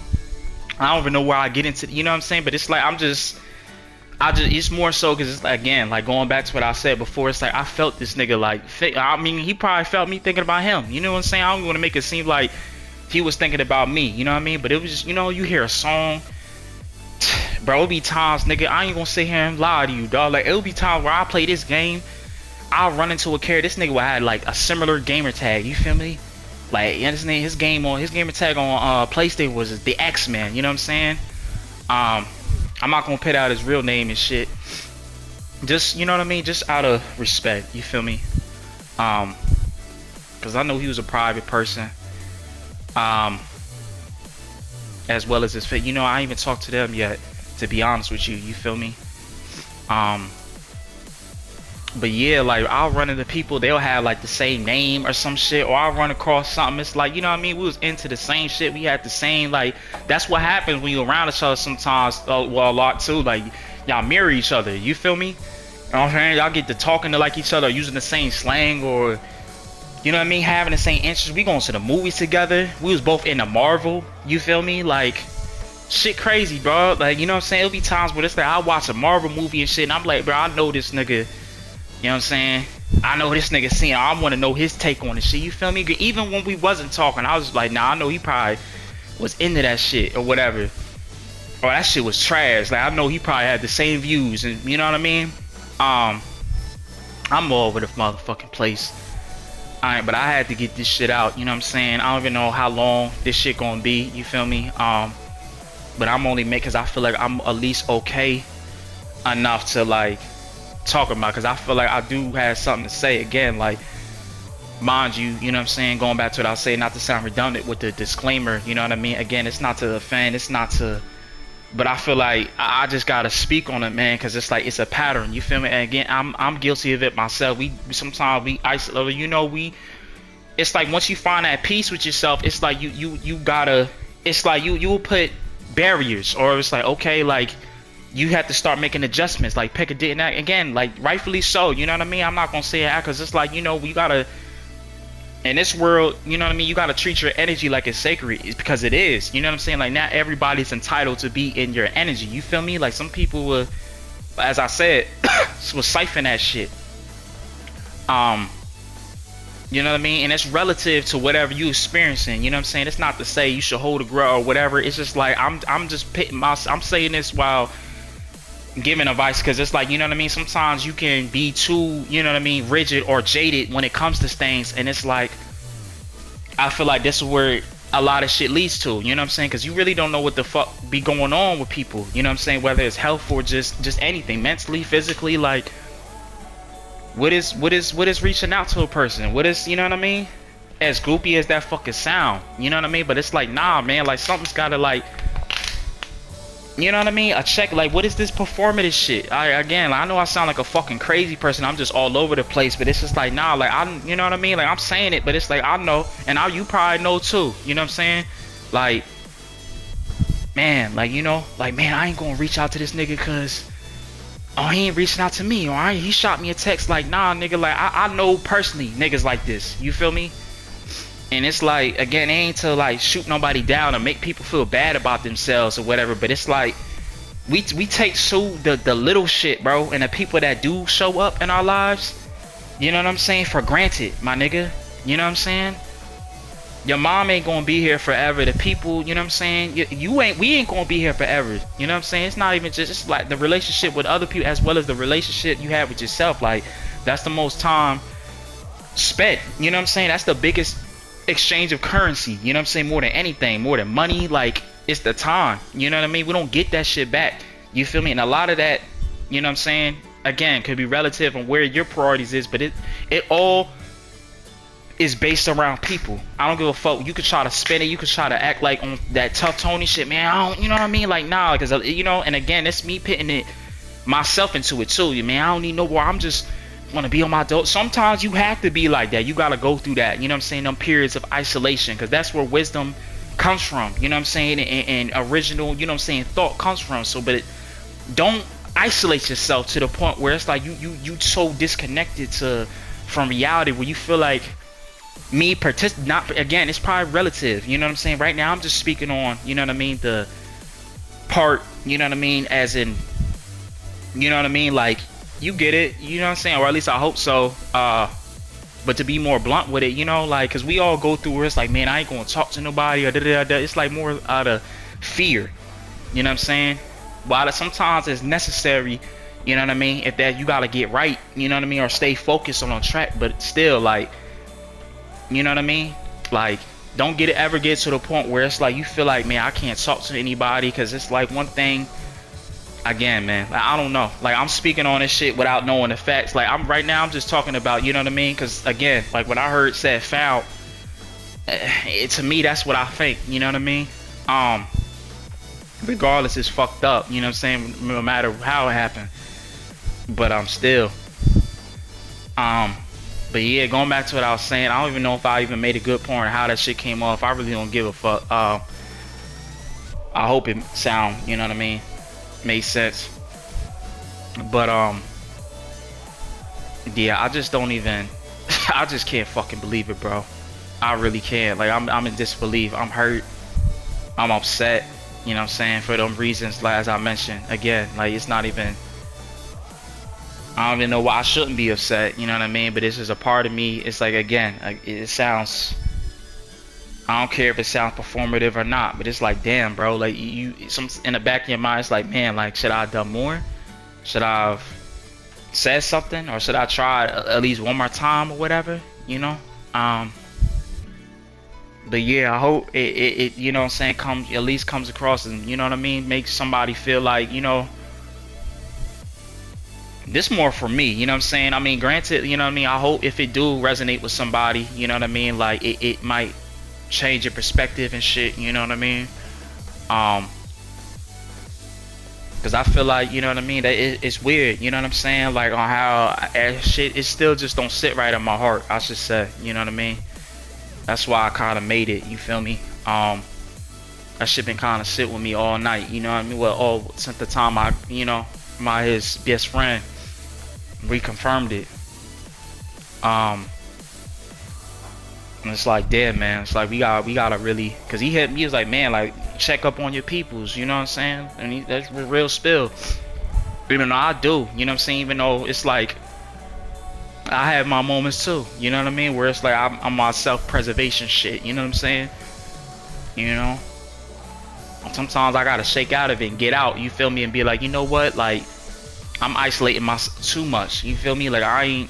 Speaker 1: don't even know where I get into, you know what I'm saying, but it's like, it's more so because it's like, again, like, going back to what I said before, it's like, I felt this nigga, like, I mean, he probably felt me thinking about him, you know what I'm saying? I don't want to make it seem like he was thinking about me, you know what I mean? But it was just, you know, you hear a song, bro, it'll be times, nigga, I ain't gonna sit here and lie to you, dog. Like, it'll be times where I play this game, I'll run into a character, this nigga will have like a similar gamer tag, you feel me? Like, you understand, his gamer tag on PlayStation was the X-Men, you know what I'm saying? I'm not gonna put out his real name and shit, just, you know what I mean, just out of respect, you feel me? Because I know he was a private person, as well as his fit, you know, I ain't even talked to them yet, to be honest with you, you feel me? But yeah, like, I'll run into people, they'll have like the same name or some shit, or I'll run across something, it's like, you know what I mean, we was into the same shit, we had the same, like, that's what happens when you're around each other sometimes, well, a lot too, like, y'all mirror each other, you feel me? You know what I'm saying? Y'all get to talking to like each other, using the same slang, or, you know what I mean, having the same interests. We going to the movies together, we was both into Marvel, you feel me? Like, shit crazy, bro. Like, you know what I'm saying, it'll be times where it's like, I'll watch a Marvel movie and shit, and I'm like, bro, I know this nigga, you know what I'm saying? I know this nigga seeing, I want to know his take on this shit, you feel me? Even when we wasn't talking, I was like, nah, I know he probably was into that shit or whatever. Or that shit was trash. Like, I know he probably had the same views, and you know what I mean? I'm all over the motherfucking place. Alright, but I had to get this shit out, you know what I'm saying? I don't even know how long this shit gonna be, you feel me? But I'm only making, cause I feel like I'm at least okay enough to like talking about, because I feel like I do have something to say. Again, like, mind you, you know what I'm saying, going back to what I was saying, not to sound redundant with the disclaimer, you know what I mean? Again, it's not to offend, it's not to, but I feel like I just gotta speak on it, man, because it's like, it's a pattern, you feel me? And again, I'm guilty of it myself. Sometimes we isolate, you know, it's like, once you find that peace with yourself, it's like you gotta, it's like you will put barriers, or it's like, okay, like, you have to start making adjustments, like, pick a date, and again, like, rightfully so, you know what I mean? I'm not gonna say that, because it's like, you know, you gotta, in this world, you know what I mean, you gotta treat your energy like it's sacred, because it is, you know what I'm saying? Like, not everybody's entitled to be in your energy, you feel me? Like, some people will, as I said, will siphon that shit, you know what I mean? And it's relative to whatever you experiencing, you know what I'm saying? It's not to say you should hold a grudge or whatever, it's just like, I'm just pitting I'm saying this while giving advice, because it's like, you know what I mean, sometimes you can be too, you know what I mean, rigid or jaded when it comes to things, and it's like, I feel like this is where a lot of shit leads to, you know what I'm saying, because you really don't know what the fuck be going on with people, you know what I'm saying, whether it's health or just anything, mentally, physically, like, what is reaching out to a person, what is, you know what I mean, as goopy as that fucking sound, you know what I mean, but it's like, nah, man, like, something's gotta, like, You know what I mean? A check, like, what is this performative shit? Again, I know I sound like a fucking crazy person. I'm just all over the place, but it's just like, nah, like, you know what I mean? Like, I'm saying it, but it's like, I know, and you probably know too. You know what I'm saying? Like, man, like, you know, like, man, I ain't gonna reach out to this nigga cause, oh, he ain't reaching out to me, or he shot me a text. Like, nah, nigga, like, I know personally niggas like this. You feel me? And it's like, again, it ain't to like shoot nobody down or make people feel bad about themselves or whatever, but it's like we take so the little shit, bro, and the people that do show up in our lives, you know what I'm saying, for granted, my nigga. You know what I'm saying? Your mom ain't gonna be here forever. The people, you know what I'm saying, we ain't gonna be here forever. You know what I'm saying? It's not even just, it's like the relationship with other people as well as the relationship you have with yourself. Like, that's the most time spent. You know what I'm saying? That's the biggest exchange of currency. You know what I'm saying? More than anything, more than money, like, it's the time. You know what I mean? We don't get that shit back. You feel me? And a lot of that, you know what I'm saying, again, could be relative on where your priorities is, but it all is based around people. I don't give a fuck. You could try to spin it, you could try to act like on that tough Tony shit, man. I don't, you know what I mean? Like, nah, because, you know, and again, it's me putting it myself into it too. You, man, I don't need no more. I'm just want to be on my adult. Sometimes you have to be like that. You got to go through that, you know what I'm saying, them periods of isolation, because that's where wisdom comes from, you know what I'm saying, and original, you know what I'm saying, thought comes from. So, but don't isolate yourself to the point where it's like you so disconnected from reality where you feel like not, again, it's probably relative, you know what I'm saying. Right now I'm just speaking on, you know what I mean, the part, you know what I mean, as in, you know what I mean, like, you get it, you know what I'm saying, or at least I hope so. But to be more blunt with it, you know, like, because we all go through where it's like, man, I ain't gonna talk to nobody, or da-da-da-da. It's like more out of fear, you know what I'm saying. While sometimes it's necessary, you know what I mean, if that you gotta get right, you know what I mean, or stay focused on track. But still, like, you know what I mean, like, don't ever get to the point where it's like you feel like, man, I can't talk to anybody, because it's like, one thing, again, man, like, I don't know, like, I'm speaking on this shit without knowing the facts. Like, I'm just talking about, you know what I mean, because again, like, when I heard said foul, to me, that's what I think, you know what I mean. Regardless, it's fucked up, you know what I'm saying, no matter how it happened. But still, but yeah, going back to what I was saying, I don't even know if I even made a good point or how that shit came off. I really don't give a fuck. I hope it sound, you know what I mean, made sense. But yeah, I just don't even I just can't fucking believe it, bro. I really can't. Like, I'm in disbelief. I'm hurt, I'm upset, you know what I'm saying, for them reasons, like, as I mentioned. Again, like, it's not even, I don't even know why I shouldn't be upset, you know what I mean, but this is a part of me. It's like, again, like, it sounds, I don't care if it sounds performative or not, but it's like, damn, bro, like, some in the back of your mind, it's like, man, like, should I have done more? Should I have said something, or should I try at least one more time or whatever, you know? But yeah, I hope it you know what I'm saying, at least comes across, and, you know what I mean, makes somebody feel like, you know, this more for me, you know what I'm saying. I mean, granted, you know what I mean, I hope if it do resonate with somebody, you know what I mean, like, it might change your perspective and shit, you know what I mean. Because I feel like, you know what I mean, that it's weird, you know what I'm saying, like, on how shit, it still just don't sit right in my heart, I should say, you know what I mean. That's why I kind of made it, you feel me. That shit been kind of sit with me all night, you know what I mean. Well, all since the time his best friend reconfirmed it. And it's like, damn, man, it's like we gotta really, because he hit me, he was like, man, like, check up on your peoples, you know what I'm saying. And that's real spill, even though I do, you know what I'm saying, even though it's like I have my moments too, you know what I mean, where it's like I'm my self-preservation shit, you know what I'm saying, you know. Sometimes I gotta shake out of it and get out, you feel me, and be like, you know what, like, I'm isolating myself too much, you feel me, like, I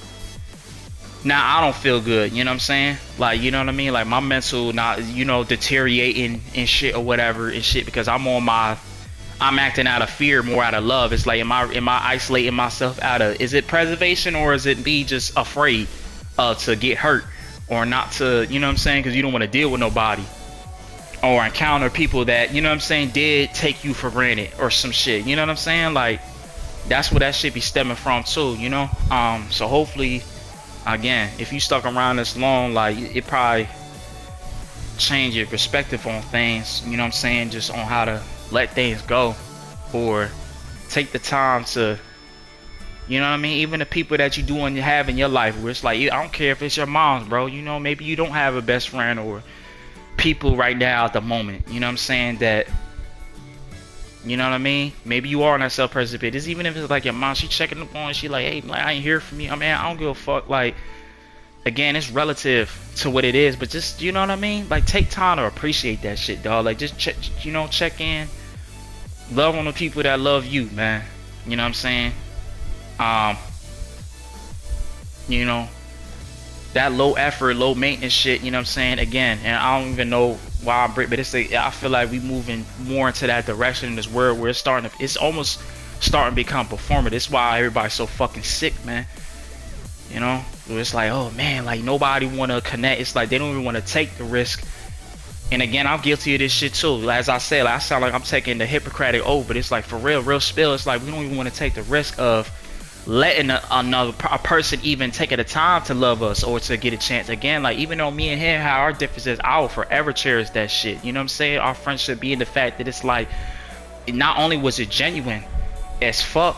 Speaker 1: don't feel good, you know what I'm saying, like, you know what I mean, like, my mental not, you know, deteriorating and shit or whatever and shit, because I'm acting out of fear more out of love. It's like, am I isolating myself out of, is it preservation, or is it me just afraid to get hurt or not to, you know what I'm saying, because you don't want to deal with nobody. or encounter people that, you know what I'm saying, did take you for granted or some shit. You know what I'm saying? Like, that's where that shit be stemming from too, you know? So hopefully, again, if you stuck around this long, like, it probably change your perspective on things, you know what I'm saying? Just on how to let things go, or take the time to, you know what I mean? Even the people that you do and have in your life, where it's like, I don't care if it's your mom's, bro. You know, maybe you don't have a best friend or people right now at the moment. You know what I'm saying? That, you know what I mean? Maybe you are in that self-preservation pit. It's even if it's like your mom, she checking up on, she like, hey, like, I ain't hear from you. I mean, I don't give a fuck. Like, again, it's relative to what it is, but just, you know what I mean? Like, take time to appreciate that shit, dog. Like, just check, you know, check in, love on the people that love you, man. You know what I'm saying? You know, that low effort, low maintenance shit, you know what I'm saying? Again, and I don't even know why I'm, but it's like, I feel like we moving more into that direction in this world where it's almost starting to become performative. That's why everybody's so fucking sick, man. You know, it's like, oh man, like nobody want to connect. It's like they don't even want to take the risk. And again, I'm guilty of this shit too. As I said, like, I sound like I'm taking the Hippocratic oath, but it's like, for real spill. It's like we don't even want to take the risk of letting a person even taking the time to love us or to get a chance. Again, like, even though me and him have our differences, I will forever cherish that shit. You know what I'm saying? Our friendship being the fact that it's like, not only was it genuine as fuck,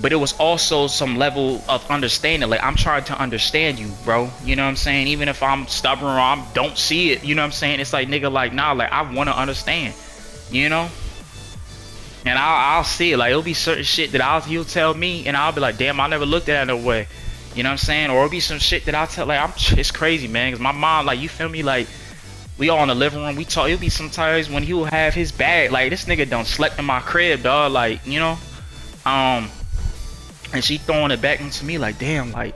Speaker 1: but it was also some level of understanding. Like, I'm trying to understand you, bro. You know what I'm saying? Even if I'm stubborn or I don't see it, you know what I'm saying? It's like, nigga, like, nah, like, I want to understand, you know? And I'll see it. Like, it'll be certain shit that he'll tell me, and I'll be like, damn, I never looked at it that way. You know what I'm saying? Or it'll be some shit that I'll tell, like, it's crazy, man. Because my mom, like, you feel me? Like, we all in the living room, we talk. It'll be sometimes when he'll have his bag, like, this nigga done slept in my crib, dog. Like, you know? And she throwing it back into me, like, damn, like,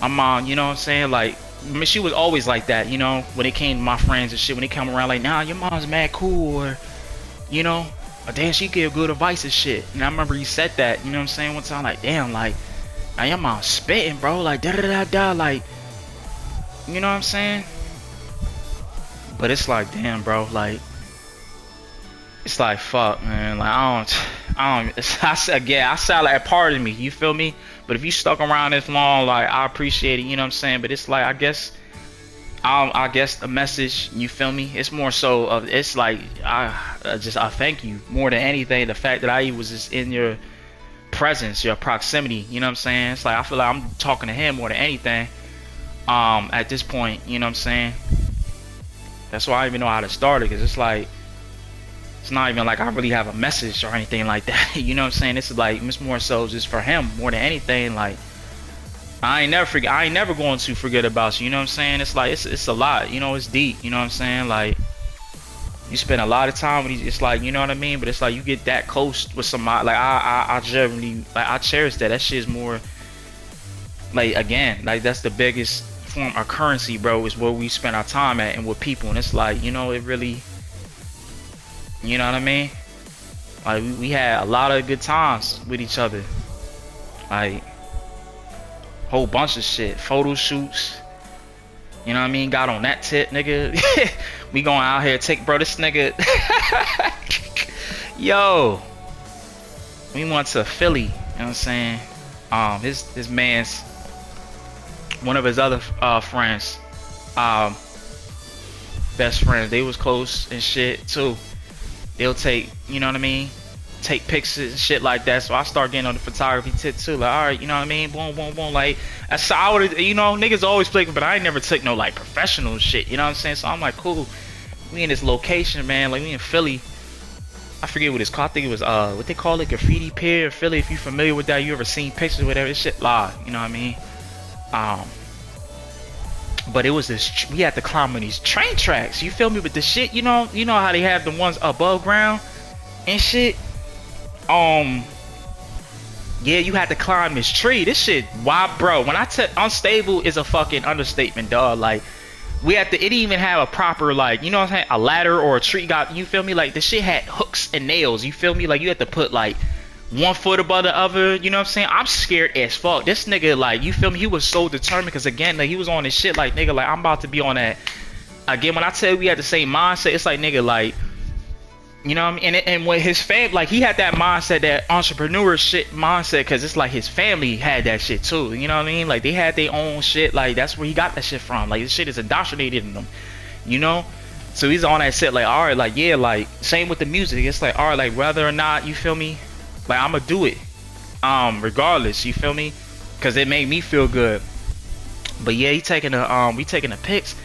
Speaker 1: my mom, you know what I'm saying? Like, I mean, she was always like that, you know? When it came to my friends and shit, when they come around, like, nah, your mom's mad cool, or, you know? But damn, she give good advice and shit. And I remember he said that, you know what I'm saying, one time, like, damn, like, now your mom's spitting, bro, like, da-da-da-da, like, you know what I'm saying? But it's like, damn, bro, like, it's like, fuck, man, like, I sound like a part of me, you feel me? But if you stuck around this long, like, I appreciate it, you know what I'm saying? But it's like, I guess the message, you feel me? It's more so of, it's like, I thank you more than anything. The fact that I was just in your presence, your proximity, you know what I'm saying? It's like, I feel like I'm talking to him more than anything. At this point, you know what I'm saying? That's why I don't even know how to start it, because it's like, it's not even like I really have a message or anything like that. You know what I'm saying? This is like, it's more so just for him more than anything. Like, I ain't never going to forget about you. You know what I'm saying? It's like, it's a lot. You know, it's deep. You know what I'm saying? Like, you spend a lot of time with these. It's like, you know what I mean? But it's like, you get that close with somebody. Like, I generally, like, I cherish that. That shit is more, like, again, like, that's the biggest form of currency, bro, is where we spend our time at and with people. And it's like, you know, it really, you know what I mean? Like, we had a lot of good times with each other. Like, whole bunch of shit. Photo shoots. You know what I mean? Got on that tip, nigga. We going out here bro, this nigga. Yo. We went to Philly. You know what I'm saying? His man's, one of his other friends, best friends, they was close and shit too. They'll take, you know what I mean, take pictures and shit like that. So I start getting on the photography tip too. Like, all right, you know what I mean, boom, boom, boom. Like, that's how I would, you know, niggas always play, but I ain't never took no like professional shit. You know what I'm saying? So I'm like, cool. We in this location, man. Like, we in Philly. I forget what it's called. I think it was what they call it, Graffiti Pier, Philly. If you familiar with that, you ever seen pictures, whatever. This shit live. You know what I mean? But it was this, we had to climb on these train tracks, you feel me? But the shit, you know how they have the ones above ground and shit. Yeah, you had to climb this tree. This shit, wow, bro. When I tell unstable is a fucking understatement, dog. Like, we had to, it didn't even have a proper, like, you know what I'm saying, a ladder or a tree. Got, you feel me? Like, the shit had hooks and nails. You feel me? Like, you had to put like 1 foot above the other, you know what I'm saying? I'm scared as fuck. This nigga, like, you feel me? He was so determined, because again, like, he was on his shit, like, nigga, like, I'm about to be on that again, when I tell you we had the same mindset, it's like, nigga, like, you know what I mean? And when his fam, like, he had that mindset, that entrepreneur shit mindset, because it's like his family had that shit too. You know what I mean? Like, they had their own shit. Like, that's where he got that shit from. Like, this shit is indoctrinated in them, you know? So he's on that shit, like, all right, like, yeah, like, same with the music. It's like, all right, like, whether or not, you feel me? Like, I'm gonna do it, regardless, you feel me? Because it made me feel good. But yeah, we taking the pics,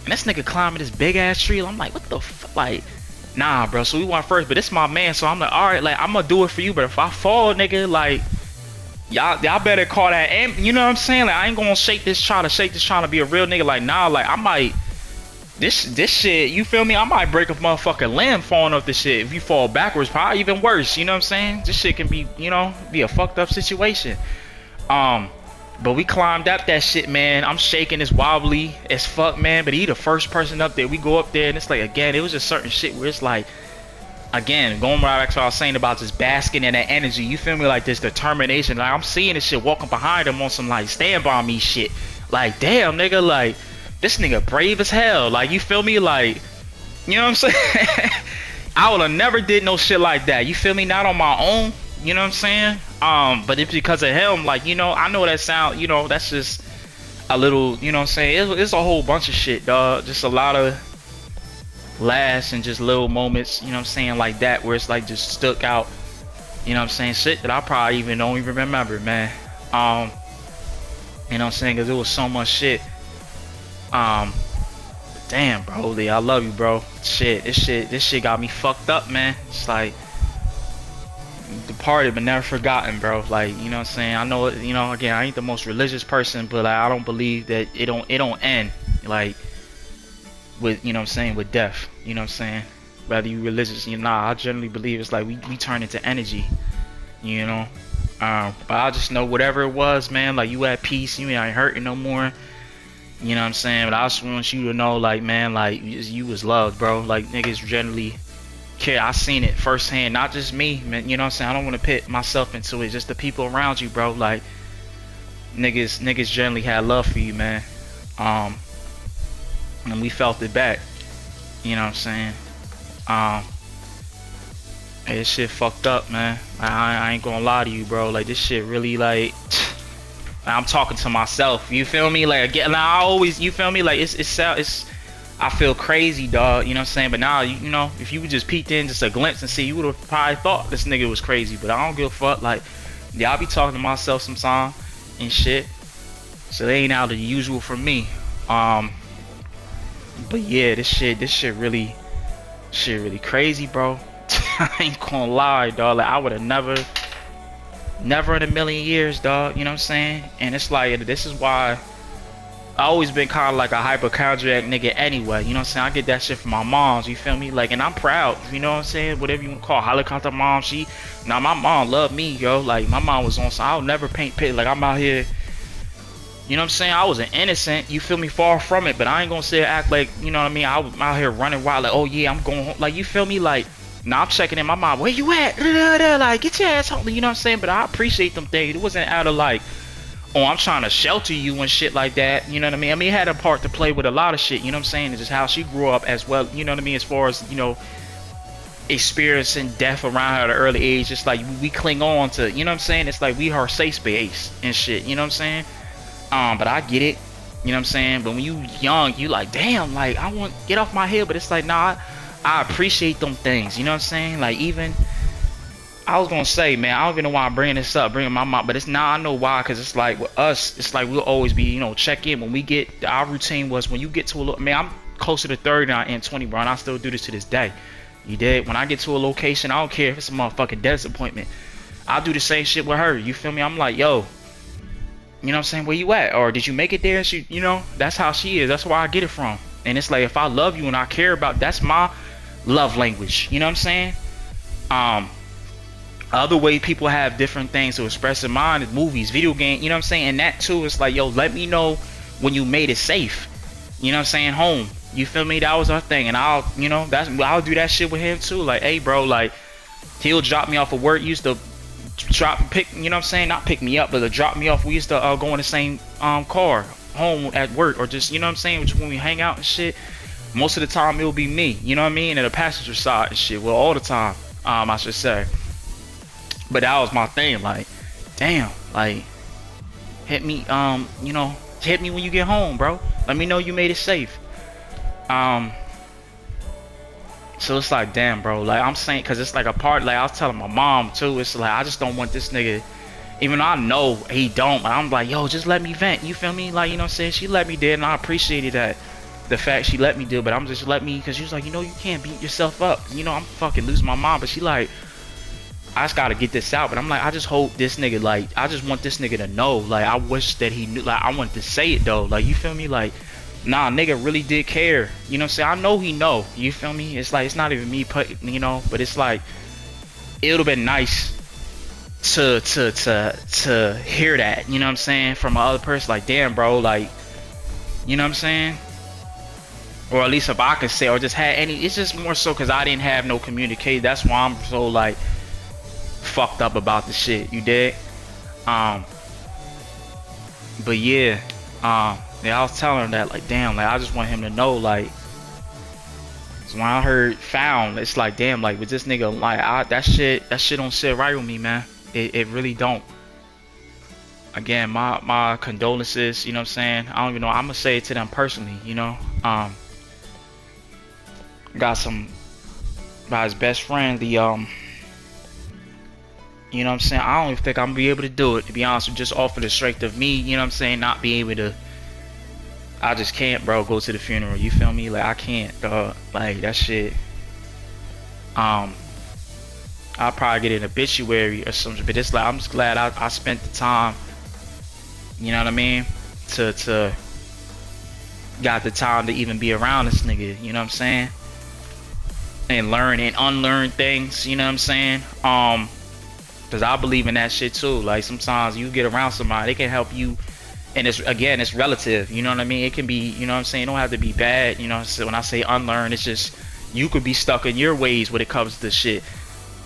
Speaker 1: and this nigga climbing this big ass tree. I'm like, what the fuck? Like, nah, bro. So we went first, but this my man. So I'm like, all right, like, I'm gonna do it for you. But if I fall, nigga, like, y'all better call that. And you know what I'm saying? Like, I ain't gonna shake this trying to be a real nigga. Like, nah, like, I might. This shit, you feel me? I might break a motherfucking limb falling off this shit. If you fall backwards, probably even worse. You know what I'm saying? This shit can be, you know, be a fucked up situation. But we climbed up that shit, man. I'm shaking, it's wobbly as fuck, man. But he the first person up there. We go up there, and it's like, again, it was just certain shit where it's like, again, going back to what I was saying about just basking in that energy. You feel me? Like, this determination. Like, I'm seeing this shit walking behind him on some, like, stand by me shit. Like, damn, nigga, like, this nigga brave as hell. Like, you feel me? Like, you know what I'm saying? I would have never did no shit like that. You feel me? Not on my own. You know what I'm saying? But it's because of him. Like, you know, I know that sound, you know, that's just a little, you know what I'm saying? It's a whole bunch of shit, dog. Just a lot of laughs and just little moments, you know what I'm saying, like that, where it's like just stuck out. You know what I'm saying? Shit that I probably don't even remember, man. You know what I'm saying? Because it was so much shit. Damn, bro, Lee, I love you, bro. This shit got me fucked up, man. It's like, departed but never forgotten, bro. Like, you know what I'm saying? I know, you know, again, I ain't the most religious person, but like, I don't believe that it don't end like with, you know what I'm saying, with death. You know what I'm saying? Whether you religious, you know, nah, I generally believe it's like we turn into energy, you know. But I just know whatever it was, man, like, you at peace, you ain't hurting no more. You know what I'm saying? But I just want you to know, like, man, like, you was loved, bro. Like, niggas generally care. I seen it firsthand, not just me, man. You know what I'm saying? I don't want to pit myself into it, just the people around you, bro. Like, niggas generally had love for you, man. And we felt it back. You know what I'm saying? Hey, this shit fucked up, man. I ain't gonna lie to you, bro. Like, this shit really, like, I'm talking to myself. You feel me? Like, again, now I always, you feel me? Like, it's I feel crazy, dog. You know what I'm saying? But now, you know, if you would just peeked in just a glimpse and see, you would have probably thought this nigga was crazy. But I don't give a fuck. Like, yeah, I be talking to myself sometimes and shit. So they ain't out of the usual for me. But yeah, this shit really crazy, bro. I ain't gonna lie, dog. Like, I would have never in a million years, dog. You know what I'm saying? And it's like, this is why I always been kind of like a hypochondriac nigga anyway. You know what I'm saying? I get that shit from my moms, you feel me? Like, and I'm proud, you know what I'm saying? Whatever you want to call helicopter mom, now my mom loved me, yo. Like, my mom was on, so I'll never paint pit. Like, I'm out here, you know what I'm saying? I was an innocent, you feel me? Far from it, but I ain't gonna say act like, you know what I mean? I was out here running wild, like, oh yeah, I'm going home. Like, you feel me? Like, now I'm checking in my mom, where you at? Like, get your ass home, you know what I'm saying? But I appreciate them things. It wasn't out of like, oh, I'm trying to shelter you and shit like that, you know what I mean? I mean, it had a part to play with a lot of shit, you know what I'm saying? It's just how she grew up as well, you know what I mean? As far as, you know, experiencing death around her at an early age, it's like we cling on to, you know what I'm saying? It's like we her safe space and shit, you know what I'm saying? But I get it, you know what I'm saying? But when you young, you like, damn, like, I want get off my head, but it's like, nah, I appreciate them things, you know what I'm saying? Like, even, I was gonna say, man, I don't even know why I'm bringing this up, bringing my mom, but it's now I know why, because it's like with us, it's like we'll always be, you know, check in when we get, our routine was when you get to a little, man, I'm closer to 30 than I am 20, bro, and I still do this to this day. You did? When I get to a location, I don't care if it's a motherfucking dentist appointment, I'll do the same shit with her, you feel me? I'm like, yo, you know what I'm saying, where you at? Or did you make it there? She, you know, that's how she is, that's where I get it from. And it's like, if I love you and I care about, that's my love language, you know what I'm saying? Other way people have different things to express their mind is movies, video games, you know what I'm saying? And that too, it's like, yo, let me know when you made it safe, you know what I'm saying, home, you feel me? That was our thing. And I'll, you know, I'll do that shit with him too. Like, hey bro, like, he'll drop me off of work, used to pick, you know what I'm saying, not pick me up, but to drop me off. We used to go in the same car home at work, or just, you know what I'm saying, when we hang out and shit. Most of the time it'll be me, you know what I mean, and the passenger side and shit. Well, all the time, I should say. But that was my thing, like, damn, like, hit me, you know, hit me when you get home, bro. Let me know you made it safe. So it's like, damn, bro, like, I'm saying, because it's like a part, like, I was telling my mom too, it's like, I just don't want this nigga, even though I know he don't, but I'm like, yo, just let me vent, you feel me? Like, you know what I'm saying? She let me do it, and I appreciated that, the fact she let me do it, but I'm just let me, because she was like, you know, you can't beat yourself up, you know, I'm fucking losing my mind, but she like, I just gotta get this out. But I'm like, I just hope this nigga, like, I just want this nigga to know, like, I wish that he knew, like, I wanted to say it though, like, you feel me? Like, nah, nigga really did care, you know what I'm saying? I know he know, you feel me? It's like, it's not even me putting, you know, but it's like, it would've been nice to hear that, you know what I'm saying, from another person, like, damn, bro, like, you know what I'm saying? Or at least if I could say, or just had any, it's just more so because I didn't have no communication. That's why I'm so, like, fucked up about the shit, you dig? But yeah, yeah, I was telling him that, like, damn, like, I just want him to know, like, so when I heard found, it's like, damn, like, with this nigga, like, that shit don't sit right with me, man. It really don't. Again, my condolences, you know what I'm saying? I don't even know, I'm gonna say it to them personally, you know? Got some, by his best friend, the, you know what I'm saying? I don't even think I'm gonna be able to do it, to be honest, just off of the strength of me, you know what I'm saying? Not be able to, I just can't, bro, go to the funeral, you feel me? Like, I can't, dog. Like, that shit, I'll probably get an obituary or something, but it's like, I'm just glad I spent the time, you know what I mean? To got the time to even be around this nigga, you know what I'm saying? And learn and unlearn things, you know what I'm saying? Cause I believe in that shit too. Like, sometimes you get around somebody, they can help you, and it's, again, it's relative, you know what I mean? It can be, you know what I'm saying? It don't have to be bad, you know. So when I say unlearn, it's just, you could be stuck in your ways when it comes to shit,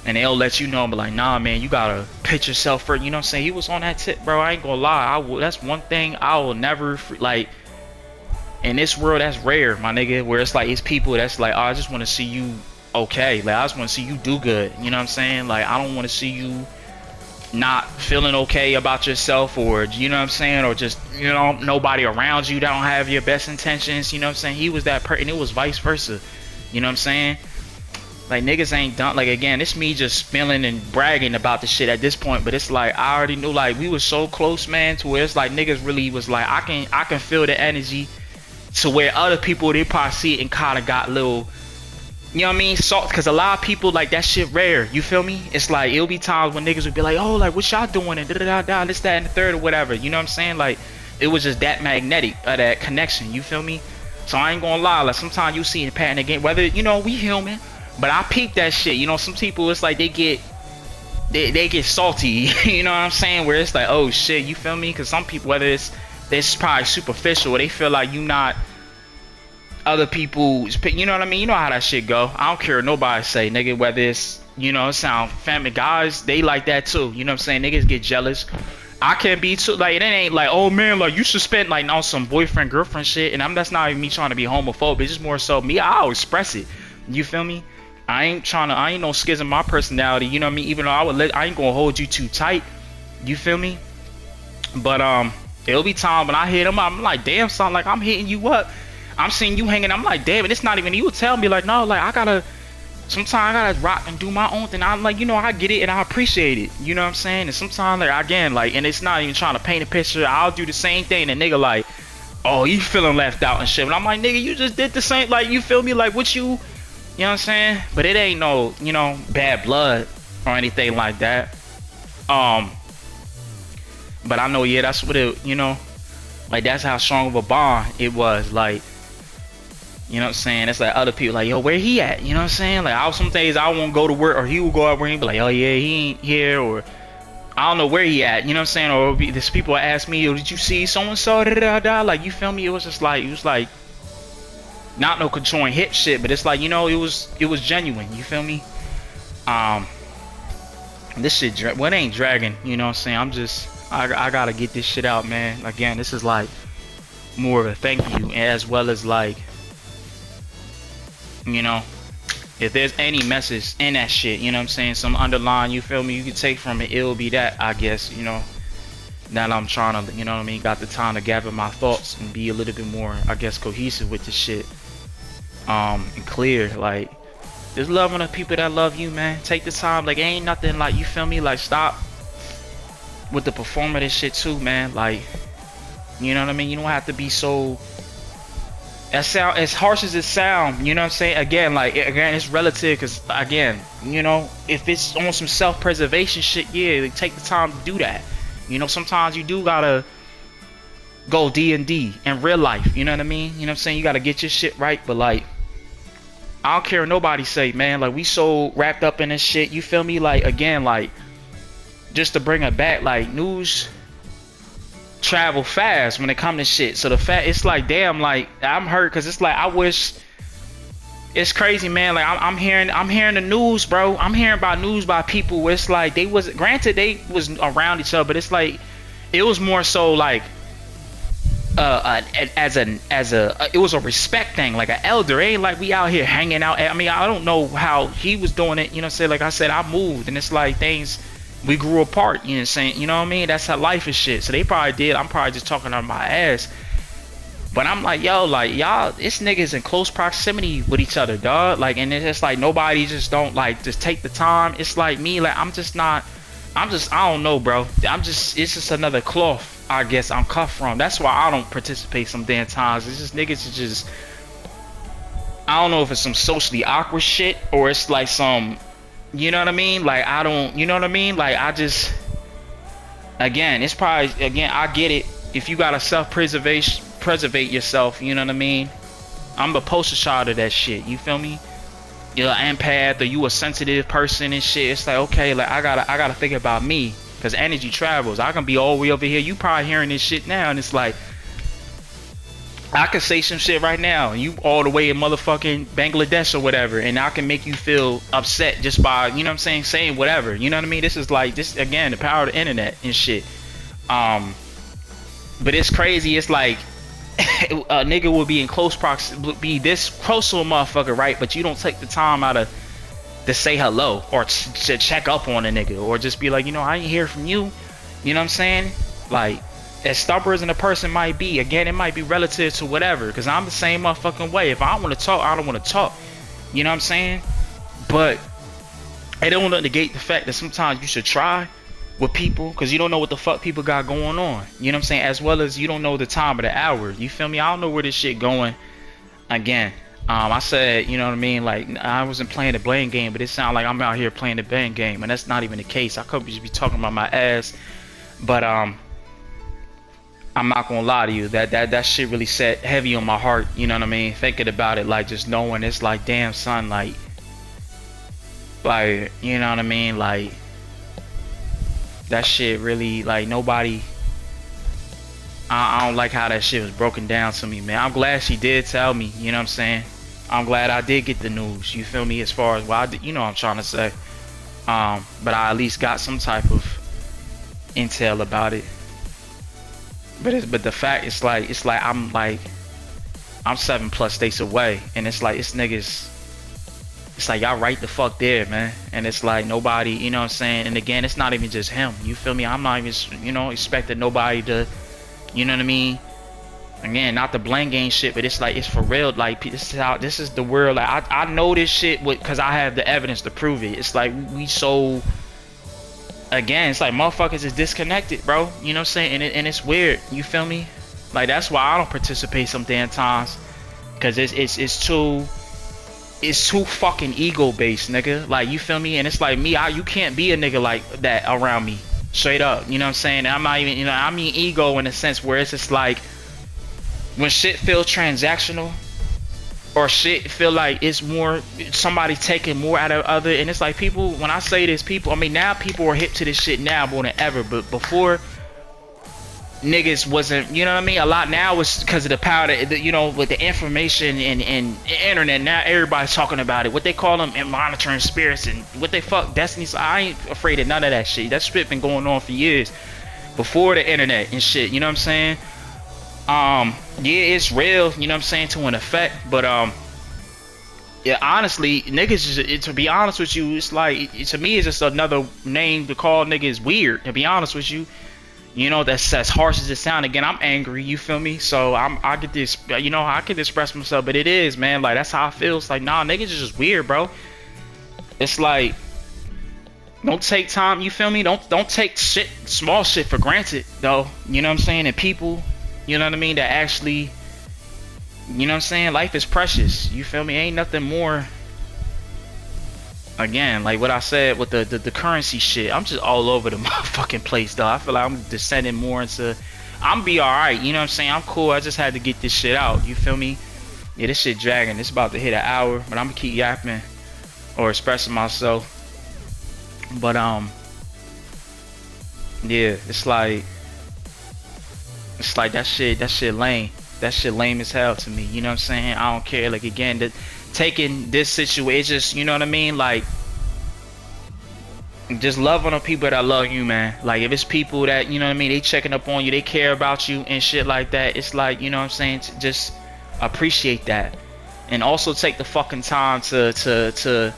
Speaker 1: and they'll let you know, but like, nah, man, you gotta pitch yourself for, you know what I'm saying? He was on that tip, bro. I ain't gonna lie, that's one thing I will never, like, in this world, that's rare, my nigga, where it's like, it's people that's like, oh, I just want to see you okay, like, I just want to see you do good, you know what I'm saying? Like, I don't want to see you not feeling okay about yourself, or, you know what I'm saying, or just, you know, nobody around you that don't have your best intentions, you know what I'm saying? He was that person, and it was vice versa, you know what I'm saying? Like, niggas ain't done, like, again, it's me just spilling and bragging about the shit at this point, but it's like, I already knew, like, we was so close, man, to where it's like, niggas really was like, I can feel the energy, to where other people, they probably see it and kind of got little, you know what I mean, salt, because a lot of people, like, that shit rare, you feel me? It's like, it'll be times when niggas would be like, oh, like, what y'all doing, and da-da-da-da, this, that, and the third, or whatever, you know what I'm saying? Like, it was just that magnetic, that connection, you feel me? So I ain't gonna lie, like, sometimes you see the pattern again, whether, you know, we human, but I peep that shit, you know. Some people, it's like, they get salty, you know what I'm saying, where it's like, oh shit, you feel me? Because some people, whether it's probably superficial, or they feel like you not other people, you know what I mean? You know how that shit go. I don't care what nobody say, nigga, whether it's, you know, it sound family, guys, they like that too, you know what I'm saying? Niggas get jealous. I can be too, like, it ain't like, oh man, like, you should spend, like, on some boyfriend girlfriend shit, and that's not even me trying to be homophobic, it's just more so me, I'll express it, you feel me? I ain't no schism in my personality, you know what I mean? Even though I ain't gonna hold you too tight, you feel me? But it'll be time when I hit him, I'm like, damn, son, like, I'm hitting you up, I'm seeing you hanging, I'm like, damn, and it's not even, you would tell me, like, no, like, sometimes I gotta rock and do my own thing. I'm like, you know, I get it and I appreciate it, you know what I'm saying? And sometimes, like, again, like, and it's not even trying to paint a picture, I'll do the same thing, and nigga like, oh, you feeling left out and shit, but I'm like, nigga, you just did the same, like, you feel me, like, what you know what I'm saying? But it ain't no, you know, bad blood or anything like that. But I know, yeah, that's what it, you know, like, that's how strong of a bond it was, like, you know what I'm saying? It's like other people like, yo, where he at? You know what I'm saying? Like, some days I won't go to work, or he will go out where he be like, oh yeah, he ain't here, or I don't know where he at, you know what I'm saying? Or there's people ask me, yo, did you see so-and-so, da-da-da-da? Like, you feel me? It was just like, it was like, not no controlling hip shit, but it's like, you know, it was genuine, you feel me? This shit, well, it ain't dragging, you know what I'm saying? I'm just, I gotta get this shit out, man. Again, this is like more of a thank you, as well as like You know, if there's any message in that shit, you know what I'm saying, some underlying, you feel me, you can take from it, it'll be that, I guess, you know. Now that I'm trying to, you know what I mean, got the time to gather my thoughts and be a little bit more, I guess, cohesive with this shit. And clear, like, just loving the people that love you, man. Take the time, like, ain't nothing, like, you feel me, like, stop with the performative shit too, man. Like, you know what I mean, you don't have to be so, that sound, as harsh as it sound, you know what I'm saying, again, like, again, it's relative, because, again, you know, if it's on some self-preservation shit, yeah, like, take the time to do that. You know, sometimes you do gotta go D&D in real life, you know what I mean, you know what I'm saying, you gotta get your shit right. But like, I don't care what nobody say, man, like, we so wrapped up in this shit, you feel me, like, again, like, just to bring it back, like, news travel fast when it comes to shit. So the fact, it's like, damn, like, I'm hurt, because it's like, I wish, it's crazy, man. Like, I'm hearing the news, bro. I'm hearing about news by people where it's like, they was, granted, they was around each other, but it's like, it was more so like, it was a respect thing, like an elder. It ain't like we out here hanging out. I mean, I don't know how he was doing it, you know what I'm saying? Like I said, I moved, and it's like things, we grew apart, you know what I'm saying? You know what I mean? That's how life is shit. So they probably did. I'm probably just talking on my ass. But I'm like, yo, like, y'all, this niggas in close proximity with each other, dog. Like, and it's just like, nobody just don't, like, just take the time. It's like me, like, I don't know, bro. It's just another cloth, I guess, I'm cut from. That's why I don't participate some damn times. It's just niggas is just, I don't know if it's some socially awkward shit, or it's like some, you know what I mean? Like, I don't, you know what I mean? Like, I just, again, it's probably, again, I get it. If you gotta preservate yourself, you know what I mean? I'm the poster child of that shit, you feel me? You're an empath, or you a sensitive person and shit. It's like, okay, like, I gotta think about me, because energy travels. I can be all the way over here, you probably hearing this shit now, and it's like, I can say some shit right now, and you all the way in motherfucking Bangladesh or whatever, and I can make you feel upset just by, you know what I'm saying whatever, you know what I mean? This is like, this, again, the power of the internet and shit. But it's crazy, it's like, a nigga will be in close be this close to a motherfucker, right? But you don't take the time out of to say hello, or to check up on a nigga, or just be like, you know, I ain't hear from you. You know what I'm saying? Like, as stubborn as a person might be, again, it might be relative to whatever, because I'm the same motherfucking way. If I don't want to talk, I don't want to talk. You know what I'm saying? But it don't negate the fact that sometimes you should try with people, because you don't know what the fuck people got going on, you know what I'm saying, as well as you don't know the time of the hour, you feel me? I don't know where this shit going. Again, I said, you know what I mean, like, I wasn't playing the blame game, but it sounds like I'm out here playing the blame game, and that's not even the case. I could just be talking about my ass. But I'm not gonna lie to you, that shit really set heavy on my heart, you know what I mean, thinking about it, like, just knowing, it's like, damn, son, like, you know what I mean, like, that shit really, like, nobody, I don't like how that shit was broken down to me, man. I'm glad she did tell me, you know what I'm saying? I'm glad I did get the news, you feel me, as far as what I did, you know what I'm trying to say. But I at least got some type of intel about it. But the fact, it's like I'm 7+ states away, and it's like, it's niggas, it's like, y'all right the fuck there, man. And it's like, nobody, you know what I'm saying? And again, it's not even just him, you feel me? I'm not even, you know, expecting nobody to, you know what I mean? Again, not the blame game shit, but it's like, it's for real. Like, this is the world. Like, I know this shit because I have the evidence to prove it. It's like, we so, again, it's like, motherfuckers is disconnected, bro. You know what I'm saying? And it's weird, you feel me? Like, that's why I don't participate some damn times, because it's too fucking ego based, nigga. Like, you feel me? And it's like, me, you can't be a nigga like that around me, straight up, you know what I'm saying? And I'm not even, you know, I mean ego in a sense where it's just like, when shit feels transactional, or shit feel like it's more, somebody taking more out of other, and it's like, people, when I say this, people, I mean, now people are hip to this shit now more than ever, but before, niggas wasn't, you know what I mean? A lot now is because of the power that, you know, with the information and internet. Now everybody's talking about it. What they call them, and monitoring spirits, and what they fuck destinies. I ain't afraid of none of that shit. That shit been going on for years before the internet and shit. You know what I'm saying? Yeah, it's real. You know what I'm saying, to an effect, but Yeah, honestly, niggas to be honest with you, it's like to me it's just another name to call niggas weird. To be honest with you, you know, that's as harsh as it sound. Again, I'm angry. You feel me? So I get this. You know, I can express myself, but it is, man. Like that's how I feel. It's like nah, niggas is just weird, bro. It's like don't take time. You feel me? Don't take shit, small shit for granted, though. You know what I'm saying? And people, you know what I mean, that actually, you know what I'm saying? Life is precious. You feel me? Ain't nothing more. Again, like what I said with the currency shit, I'm just all over the motherfucking place, though. I feel like I'm descending more into. I'm be alright, you know what I'm saying? I'm cool. I just had to get this shit out. You feel me? Yeah, this shit dragging. It's about to hit an hour, but I'm gonna keep yapping or expressing myself. But yeah, it's like that shit lame. That shit lame as hell to me. You know what I'm saying? I don't care. Like again, taking this situation, just you know what I mean? Like just love on the people that love you, man. Like if it's people that, you know what I mean, they checking up on you, they care about you and shit like that, it's like, you know what I'm saying, just appreciate that. And also take the fucking time to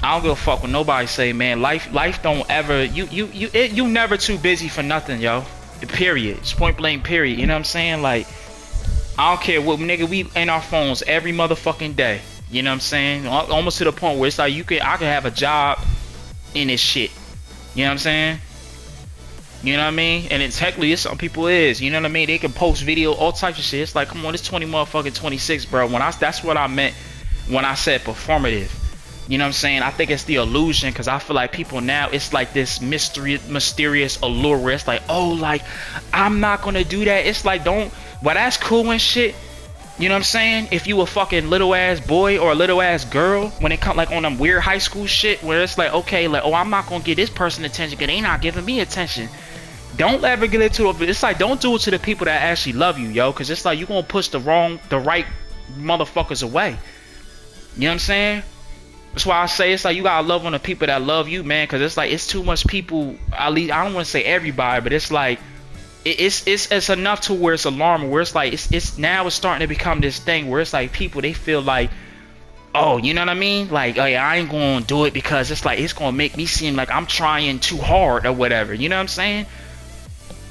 Speaker 1: I don't give a fuck what nobody say, man. Life don't ever you never too busy for nothing, yo. Period. It's point blank period. You know what I'm saying? Like I don't care what, nigga, we in our phones every motherfucking day. You know what I'm saying? Almost to the point where it's like I could have a job in this shit. You know what I'm saying? You know what I mean? And it's technically it's some people is, you know what I mean? They can post video, all types of shit. It's like, come on, it's 20 motherfucking 26, bro. That's what I meant when I said performative. You know what I'm saying? I think it's the illusion, because I feel like people now, it's like this mysterious allure. It's like, oh, like, I'm not gonna do that. It's like, well, that's cool and shit. You know what I'm saying? If you a fucking little ass boy or a little ass girl, when it comes like on them weird high school shit where it's like, okay, like, oh, I'm not gonna give this person attention because they not giving me attention. Don't ever get into it. It's like, don't do it to the people that actually love you, yo, because it's like you gonna push the right motherfuckers away. You know what I'm saying? That's why I say it's like you gotta love on the people that love you, man, because it's like it's too much people. At least I don't want to say everybody, but it's like it's enough to where it's alarming. Where it's like it's now it's starting to become this thing where it's like people, they feel like, oh, you know what I mean? Like, oh yeah, I ain't gonna do it because it's like it's gonna make me seem like I'm trying too hard or whatever. You know what I'm saying?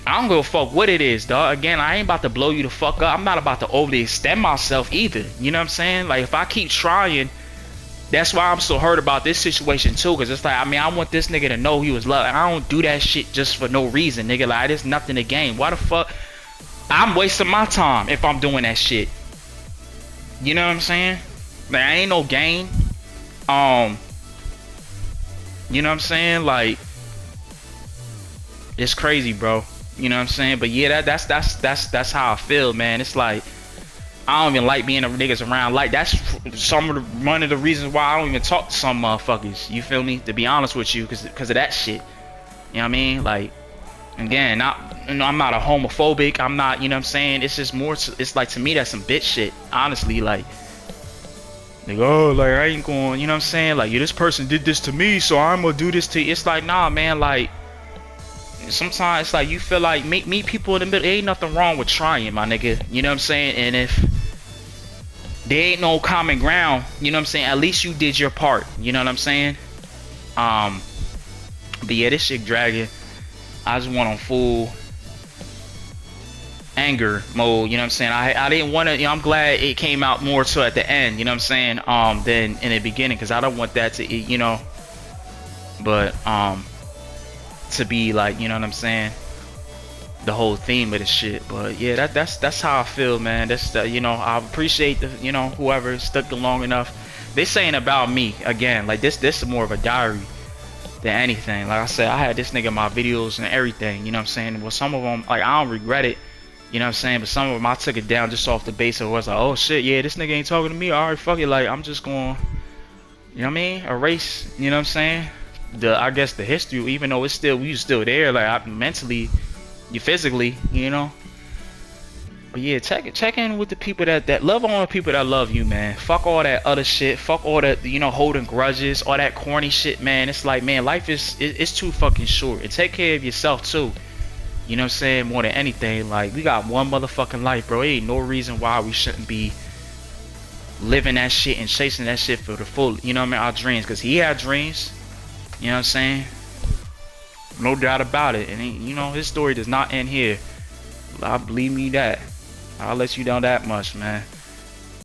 Speaker 1: I don't give a fuck what it is, dog. Again, I ain't about to blow you the fuck up. I'm not about to overly extend myself either. You know what I'm saying? Like if I keep trying. That's why I'm so hurt about this situation too, because it's like, I mean, I want this nigga to know he was loved. I don't do that shit just for no reason, nigga. Like, there's nothing to gain. Why the fuck? I'm wasting my time if I'm doing that shit. You know what I'm saying? Like, I ain't no gain. You know what I'm saying? Like, it's crazy, bro. You know what I'm saying? But yeah, that's how I feel, man. It's like, I don't even like being the niggas around. Like that's one of the reasons why I don't even talk to some motherfuckers. You feel me? To be honest with you, because of that shit. You know what I mean? Like, again, I'm not a homophobic. I'm not. You know what I'm saying? It's just more. It's like, to me, that's some bitch shit. Honestly, like, oh, like I ain't going. You know what I'm saying? Like, yeah, this person did this to me, so I'm gonna do this to you. It's like, nah, man. Like, sometimes it's like you feel like meet people in the middle. There ain't nothing wrong with trying, my nigga. You know what I'm saying? And if there ain't no common ground, you know what I'm saying, at least you did your part. You know what I'm saying? But yeah, this shit dragging. I just went on full anger mode. You know what I'm saying? I didn't want to, you know, I'm glad it came out more so at the end, you know what I'm saying, than in the beginning, because I don't want that to, you know, but to be like, you know what I'm saying, the whole theme of the shit. But yeah, that's how I feel, man. That's you know, I appreciate the, you know, whoever stuck long enough. This ain't about me. Again, like this is more of a diary than anything. Like I said, I had this nigga in my videos and everything, you know what I'm saying? Well, some of them, like, I don't regret it, you know what I'm saying, but some of them I took it down just off the base of what's like, oh shit, yeah, this nigga ain't talking to me, alright, fuck it, like I'm just going, you know what I mean, erase, you know what I'm saying, I guess the history, even though it's still, we still there, like mentally, you physically, you know. But yeah, check in with the people that love on the people that love you, man. Fuck all that other shit. Fuck all that, you know, holding grudges, all that corny shit, man. It's like, man, life is it's too fucking short. And take care of yourself too. You know what I'm saying? More than anything, like, we got one motherfucking life, bro. There ain't no reason why we shouldn't be living that shit and chasing that shit for the full, you know what I mean, our dreams, because he had dreams, you know what I'm saying, no doubt about it. And you know, his story does not end here. I believe me that, I'll let you know that much, man.